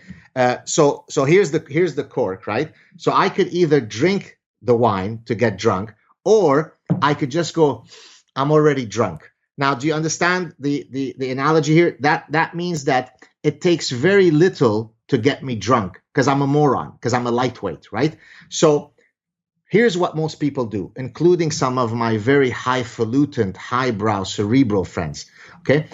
So here's the cork, right? So I could either drink the wine to get drunk, or I could just go, I'm already drunk. Now, do you understand the analogy here? That means that it takes very little to get me drunk because I'm a moron, because I'm a lightweight, right? So here's what most people do, including some of my very highfalutin, highbrow, cerebral friends. Okay,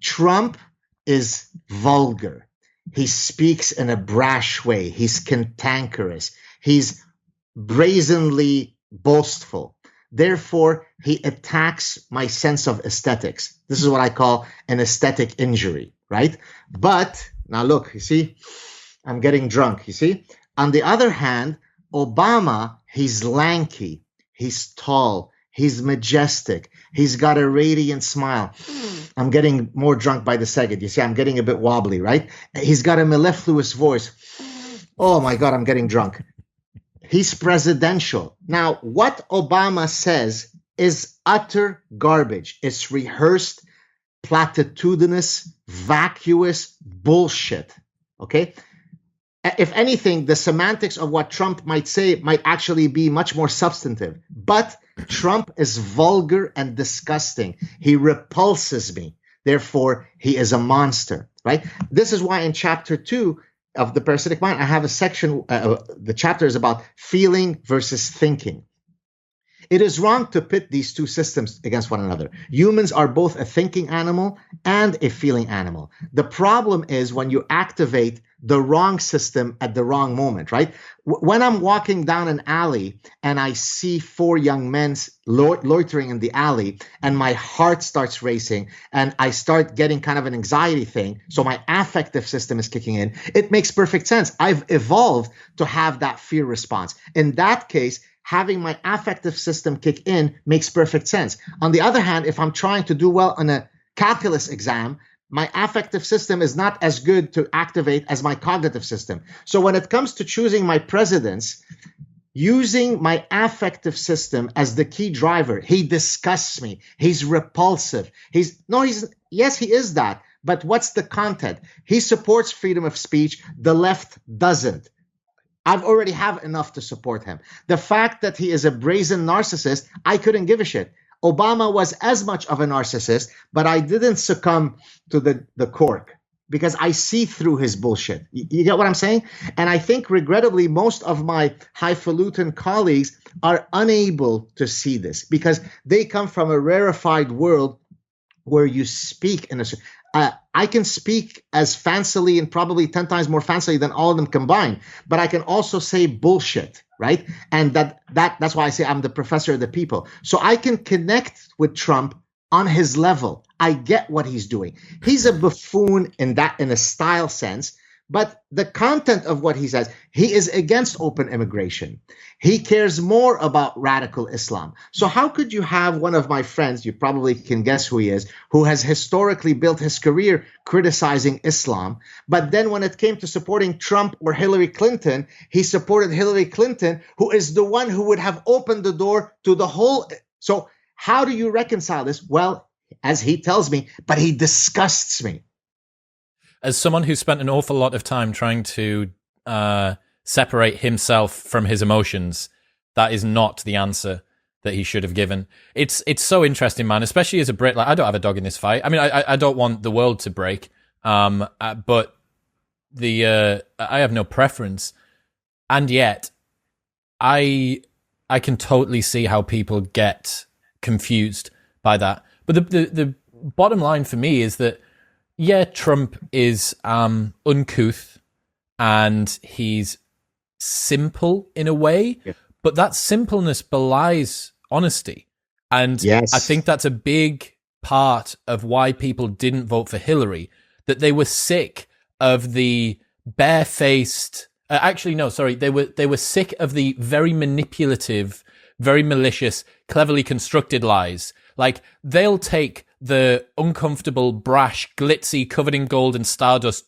Trump is vulgar. He speaks in a brash way. He's cantankerous. He's brazenly boastful. Therefore, he attacks my sense of aesthetics. This is what I call an aesthetic injury, right? But now look, you see, I'm getting drunk, you see? On the other hand, Obama, he's lanky, he's tall, he's majestic, he's got a radiant smile. I'm getting more drunk by the second. You see, I'm getting a bit wobbly, right? He's got a mellifluous voice. Oh my God, I'm getting drunk. He's presidential. Now, what Obama says is utter garbage. It's rehearsed, platitudinous, vacuous bullshit. Okay? If anything, the semantics of what Trump might say might actually be much more substantive. But Trump is vulgar and disgusting. He repulses me. Therefore, he is a monster, right? This is why in chapter 2 of The Parasitic Mind, I have a section, the chapter is about feeling versus thinking. It is wrong to pit these two systems against one another. Humans are both a thinking animal and a feeling animal. The problem is when you activate the wrong system at the wrong moment, right? When I'm walking down an alley and I see 4 young men loitering in the alley and my heart starts racing and I start getting kind of an anxiety thing, so my affective system is kicking in, it makes perfect sense. I've evolved to have that fear response. In that case, having my affective system kick in makes perfect sense. On the other hand, if I'm trying to do well on a calculus exam, my affective system is not as good to activate as my cognitive system. So when it comes to choosing my presidents, using my affective system as the key driver, he disgusts me. He's repulsive. Yes, he is that. But what's the content? He supports freedom of speech. The left doesn't. I've already have enough to support him. The fact that he is a brazen narcissist, I couldn't give a shit. Obama was as much of a narcissist, but I didn't succumb to the cork because I see through his bullshit. You get what I'm saying? And I think, regrettably, most of my highfalutin colleagues are unable to see this because they come from a rarefied world where you speak in a... I can speak as fancily and probably 10 times more fancily than all of them combined, but I can also say bullshit, right? And that's why I say I'm the professor of the people. So I can connect with Trump on his level. I get what he's doing. He's a buffoon in a style sense, but the content of what he says, he is against open immigration. He cares more about radical Islam. So how could you have one of my friends, you probably can guess who he is, who has historically built his career criticizing Islam, but then when it came to supporting Trump or Hillary Clinton, he supported Hillary Clinton, who is the one who would have opened the door to the whole... So how do you reconcile this? Well, as he tells me, but he disgusts me. As someone who spent an awful lot of time trying to separate himself from his emotions, that is not the answer that he should have given. It's so interesting, man, especially as a Brit. Like, I don't have a dog in this fight. I mean, I don't want the world to break, but I have no preference. And yet, I can totally see how people get confused by that. But the bottom line for me is that, yeah, Trump is uncouth and he's simple in a way, yeah, but that simpleness belies honesty. And yes, I think that's a big part of why people didn't vote for Hillary, that they were sick of the barefaced... they were sick of the very manipulative, very malicious, cleverly constructed lies. Like, they'll take the uncomfortable, brash, glitzy, covered in gold and stardust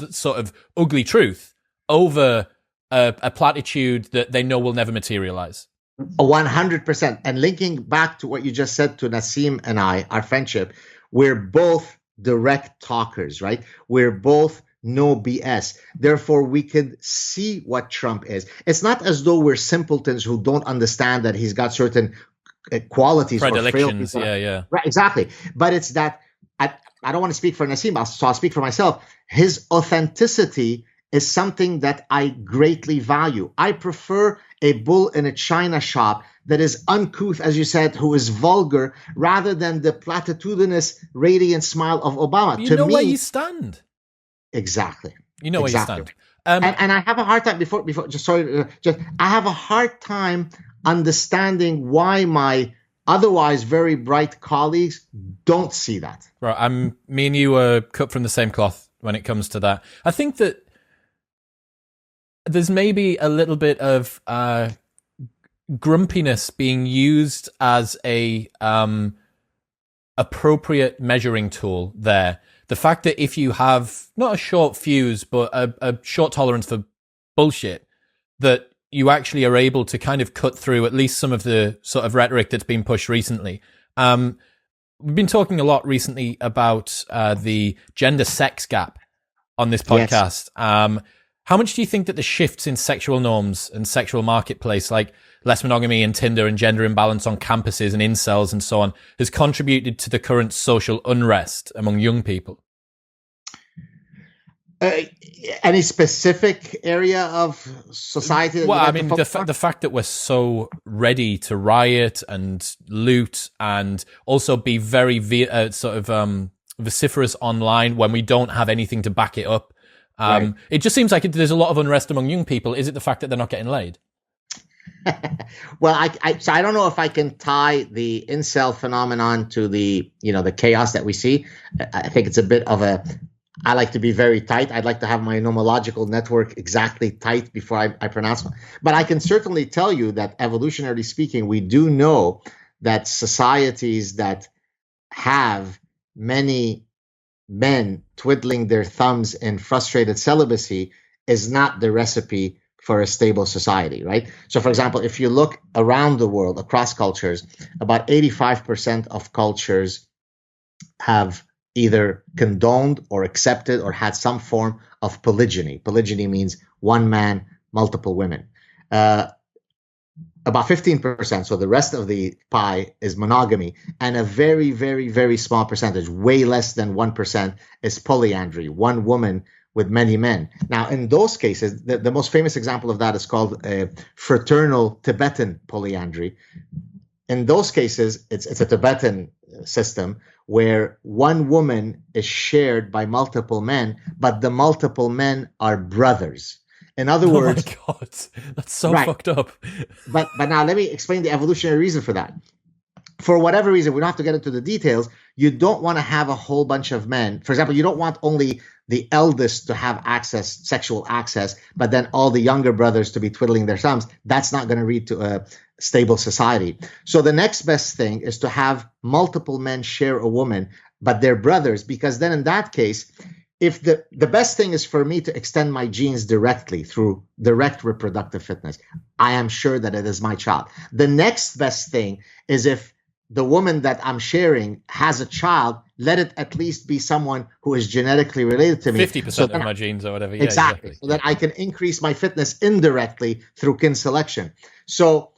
sort of ugly truth over a platitude that they know will never materialize. 100%. And linking back to what you just said to Nassim and I, our friendship, we're both direct talkers, right? We're both no BS. Therefore, we could see what Trump is. It's not as though we're simpletons who don't understand that he's got certain qualities or frailties. Yeah. Right, exactly. But it's that I don't want to speak for Nassim, so I'll speak for myself. His authenticity is something that I greatly value. I prefer a bull in a china shop that is uncouth, as you said, who is vulgar, rather than the platitudinous, radiant smile of Obama. You know where you stand. Exactly. You know where you stand. And I have a hard time I have a hard time understanding why my otherwise very bright colleagues don't see that. Right. Me and you are cut from the same cloth when it comes to that. I think that there's maybe a little bit of grumpiness being used as a appropriate measuring tool there. The fact that if you have not a short fuse, but a short tolerance for bullshit, that you actually are able to kind of cut through at least some of the sort of rhetoric that's been pushed recently. We've been talking a lot recently about the gender sex gap on this podcast. Yes. How much do you think that the shifts in sexual norms and sexual marketplace, like less monogamy and Tinder and gender imbalance on campuses and incels and so on, has contributed to the current social unrest among young people? Any specific area of society? Well, I mean, the fact that we're so ready to riot and loot and also be very vociferous online when we don't have anything to back it up. Right. It just seems like there's a lot of unrest among young people. Is it the fact that they're not getting laid? Well, so I don't know if I can tie the incel phenomenon to the chaos that we see. I think it's a bit of I like to be very tight. I'd like to have my nomological network exactly tight before I pronounce one. But I can certainly tell you that evolutionarily speaking, we do know that societies that have many men twiddling their thumbs in frustrated celibacy is not the recipe for a stable society, right? So, for example, if you look around the world, across cultures, about 85% of cultures have either condoned or accepted or had some form of polygyny. Polygyny means one man, multiple women. About 15%, so the rest of the pie, is monogamy, and a very, very, very small percentage, way less than 1%, is polyandry, one woman with many men. Now, in those cases, the most famous example of that is called fraternal Tibetan polyandry. In those cases, it's a Tibetan system where one woman is shared by multiple men, but the multiple men are brothers. In other words, oh my God, that's so fucked up. But now let me explain the evolutionary reason for that. For whatever reason, we don't have to get into the details. You don't want to have a whole bunch of men. For example, you don't want only the eldest to have sexual access, but then all the younger brothers to be twiddling their thumbs. That's not going to lead to a stable society. So the next best thing is to have multiple men share a woman, but they're brothers, because then in that case, if the best thing is for me to extend my genes directly through direct reproductive fitness, I am sure that it is my child. The next best thing is if the woman that I'm sharing has a child, let it at least be someone who is genetically related to me. 50% of my genes or whatever. Yeah, exactly. So that I can increase my fitness indirectly through kin selection. So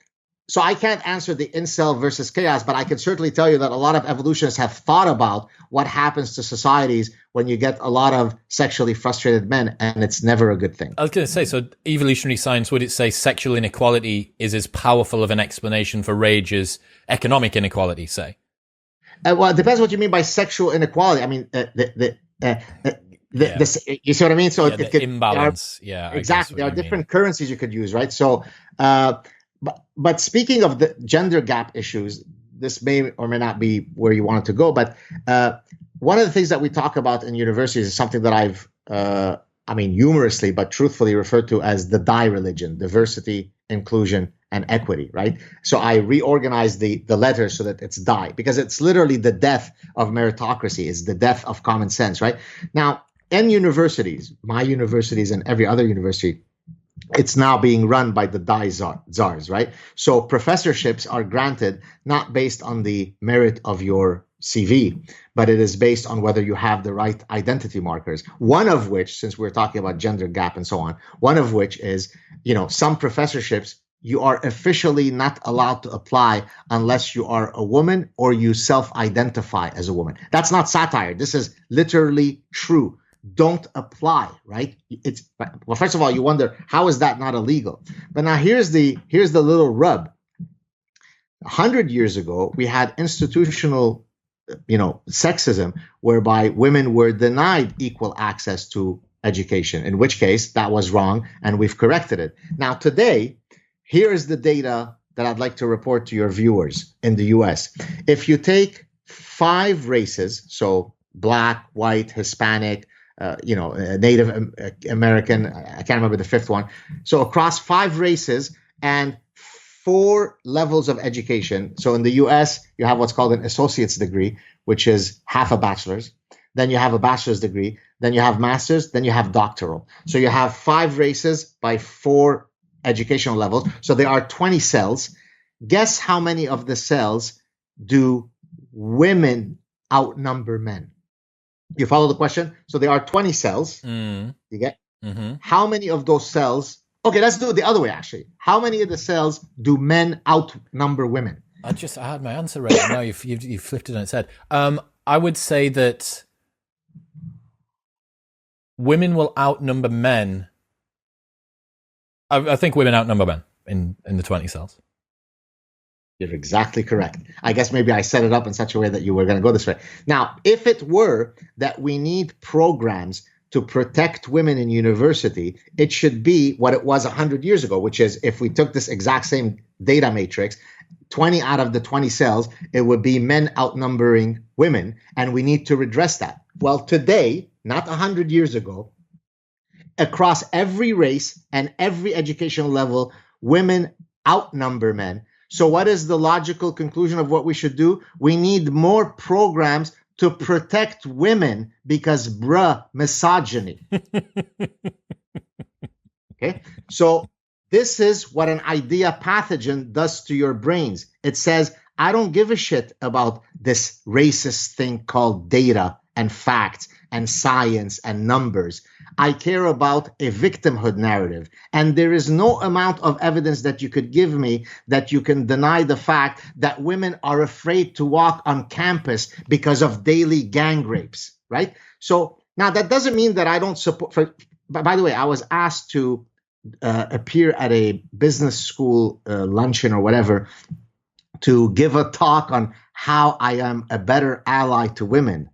I can't answer the incel versus chaos, but I can certainly tell you that a lot of evolutionists have thought about what happens to societies when you get a lot of sexually frustrated men, and it's never a good thing. I was going to say, so evolutionary science, would it say sexual inequality is as powerful of an explanation for rage as economic inequality, say? Well, it depends what you mean by sexual inequality. I mean, you see what I mean? So it could imbalance. Exactly. There are different currencies you could use, right? So, but speaking of the gender gap issues, this may or may not be where you wanted to go, but one of the things that we talk about in universities is something that I've, humorously but truthfully referred to as the DIE religion: diversity, inclusion, and equity, right? So I reorganized the letters so that it's DIE, because it's literally the death of meritocracy. It's the death of common sense, right? Now, in universities, my universities and every other university, it's now being run by the DIE czars, right? So professorships are granted not based on the merit of your CV, but it is based on whether you have the right identity markers. One of which, since we're talking about gender gap and so on, one of which is, some professorships you are officially not allowed to apply unless you are a woman or you self-identify as a woman. That's not satire. This is literally true. Don't apply, right? Well, first of all, you wonder, how is that not illegal? But now here's the little rub. 100 years ago, we had institutional, sexism, whereby women were denied equal access to education, in which case that was wrong, and we've corrected it. Now today, here is the data that I'd like to report to your viewers in the US. If you take 5 races, so Black, white, Hispanic, Native American. I can't remember the fifth one. So across 5 races and 4 levels of education. So in the US, you have what's called an associate's degree, which is half a bachelor's. Then you have a bachelor's degree. Then you have master's. Then you have doctoral. So you have 5 races by 4 educational levels. So there are 20 cells. Guess how many of the cells do women outnumber men? You follow the question? So there are 20 cells. You get? Mm-hmm. How many of those cells? Okay, let's do it the other way, actually. How many of the cells do men outnumber women? I had my answer right. Now you've flipped it on its head. I would say that women will outnumber men. I think women outnumber men in the 20 cells. You're exactly correct. I guess maybe I set it up in such a way that you were going to go this way. Now, if it were that we need programs to protect women in university, it should be what it was 100 years ago, which is if we took this exact same data matrix, 20 out of the 20 cells, it would be men outnumbering women, and we need to redress that. Well, today, not 100 years ago, across every race and every educational level, women outnumber men. So what is the logical conclusion of what we should do? We need more programs to protect women because, misogyny. Okay, so this is what an idea pathogen does to your brains. It says, I don't give a shit about this racist thing called data and facts and science and numbers. I care about a victimhood narrative. And there is no amount of evidence that you could give me that you can deny the fact that women are afraid to walk on campus because of daily gang rapes, right? So now that doesn't mean that I don't support. By the way, I was asked to appear at a business school luncheon or whatever to give a talk on how I am a better ally to women.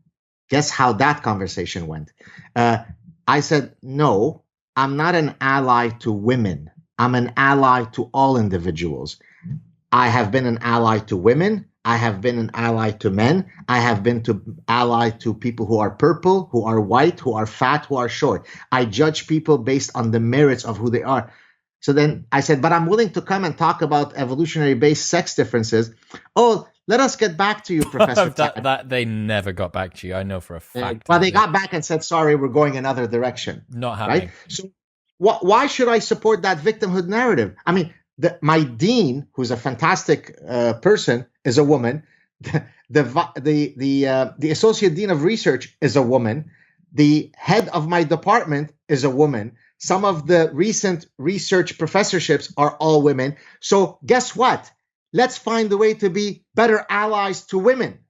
Guess how that conversation went? I said, no, I'm not an ally to women. I'm an ally to all individuals. I have been an ally to women. I have been an ally to men. I have been an ally to people who are purple, who are white, who are fat, who are short. I judge people based on the merits of who they are. So then I said, but I'm willing to come and talk about evolutionary-based sex differences. Oh, let us get back to you, Professor. that they never got back to you. I know for a fact. Well, they got back and said, sorry, we're going another direction. Not happening. Right? So why should I support that victimhood narrative? I mean, my dean, who's a fantastic person, is a woman. The associate dean of research is a woman. The head of my department is a woman. Some of the recent research professorships are all women. So guess what? Let's find a way to be better allies to women.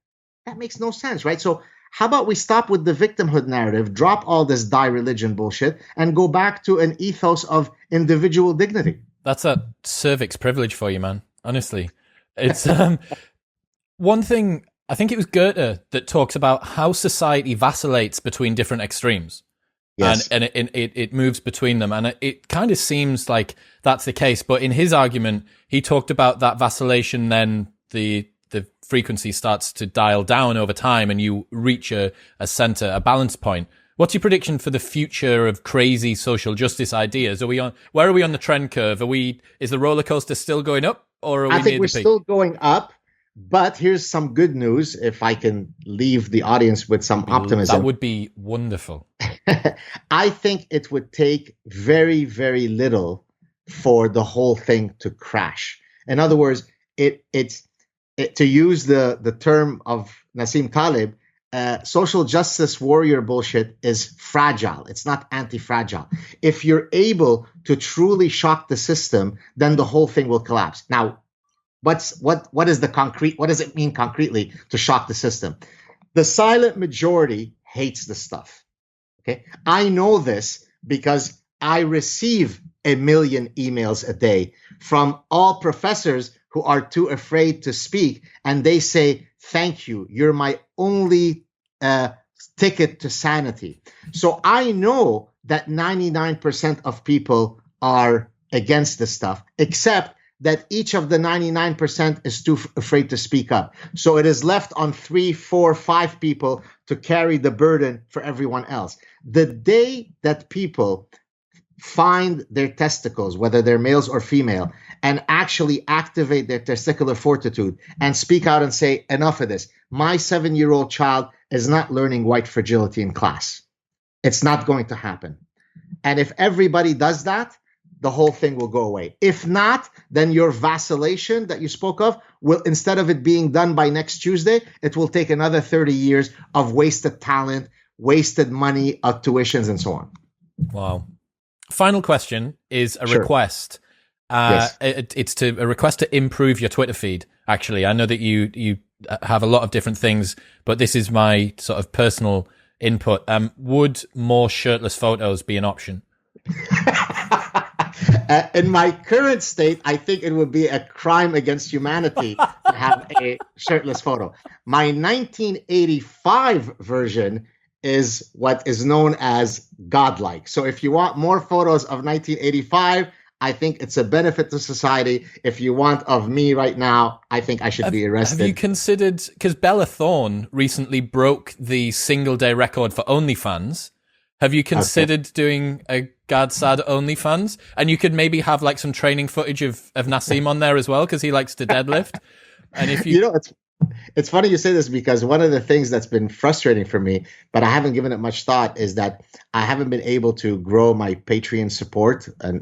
That makes no sense, right? So how about we stop with the victimhood narrative, drop all this die religion bullshit, and go back to an ethos of individual dignity? That's a cervix privilege for you, man. Honestly. It's one thing, I think it was Goethe that talks about how society vacillates between different extremes. Yes. And it moves between them. And it kind of seems like that's the case. But in his argument, he talked about that vacillation, then the frequency starts to dial down over time and you reach a center, a balance point. What's your prediction for the future of crazy social justice ideas? Where are we on the trend curve? Is the roller coaster still going up, or are we near the peak? I think we're still going up. But here's some good news, if I can leave the audience with some optimism. That would be wonderful. I think it would take very, very little for the whole thing to crash. In other words, to use the term of Nassim Taleb, social justice warrior bullshit is fragile. It's not anti-fragile. If you're able to truly shock the system, then the whole thing will collapse. Now, what is the concrete? What does it mean concretely to shock the system? The silent majority hates the stuff. Okay, I know this because I receive 1 million emails a day from all professors who are too afraid to speak, and they say, "Thank you, you're my only ticket to sanity." So I know that 99% of people are against this stuff, except that each of the 99% is too afraid to speak up. So it is left on 3, 4, 5 people to carry the burden for everyone else. The day that people find their testicles, whether they're males or female, and actually activate their testicular fortitude and speak out and say, enough of this. My 7-year-old child is not learning white fragility in class. It's not going to happen. And if everybody does that, the whole thing will go away. If not, then your vacillation that you spoke of will, instead of it being done by next Tuesday, it will take another 30 years of wasted talent, wasted money, of tuitions, and so on. Wow. Final question is a request. Yes. It's a request to improve your Twitter feed. Actually, I know that you have a lot of different things, but this is my sort of personal input. Would more shirtless photos be an option? In my current state, I think it would be a crime against humanity to have a shirtless photo. My 1985 version is what is known as godlike. So if you want more photos of 1985, I think it's a benefit to society. If you want of me right now, I think I should be arrested. Have you considered, because Bella Thorne recently broke the single-day record for OnlyFans, have you considered doing a Gad Saad OnlyFans? And you could maybe have like some training footage of Nassim on there as well, because he likes to deadlift. And if you it's funny you say this, because one of the things that's been frustrating for me, but I haven't given it much thought, is that I haven't been able to grow my Patreon support, and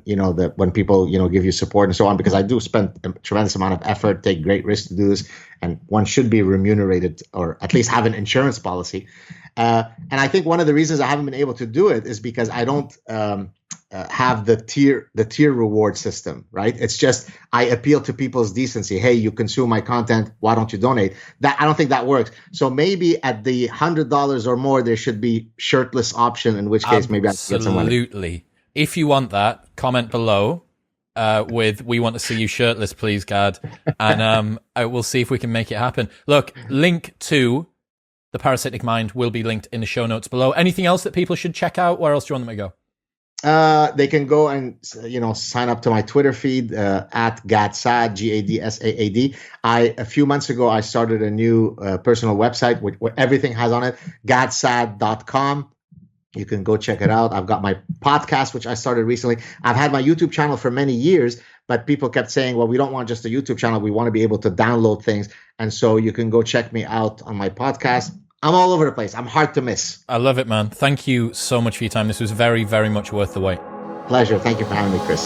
when people give you support and so on, because I do spend a tremendous amount of effort, take great risks to do this, and one should be remunerated, or at least have an insurance policy. And I think one of the reasons I haven't been able to do it is because I don't have the tier reward system, right? It's just I appeal to people's decency. Hey, you consume my content, why don't you donate? That I don't think that works. So maybe at the $100 or more, there should be shirtless option. In which case, maybe I can get some money. Absolutely. If you want that, comment below with "We want to see you shirtless, please, Gad," and I will see if we can make it happen. Look, link to The Parasitic Mind will be linked in the show notes below. Anything else that people should check out? Where else do you want them to go? They can go and sign up to my Twitter feed at Gad Saad, Gadsaad. A few months ago I started a new personal website where everything has on it, gadsaad.com. You can go check it out. I've got my podcast, which I started recently. I've had my YouTube channel for many years, but people kept saying, well, we don't want just a YouTube channel. We want to be able to download things. And so you can go check me out on my podcast. I'm all over the place. I'm hard to miss. I love it, man. Thank you so much for your time. This was very, very much worth the wait. Pleasure. Thank you for having me, Chris.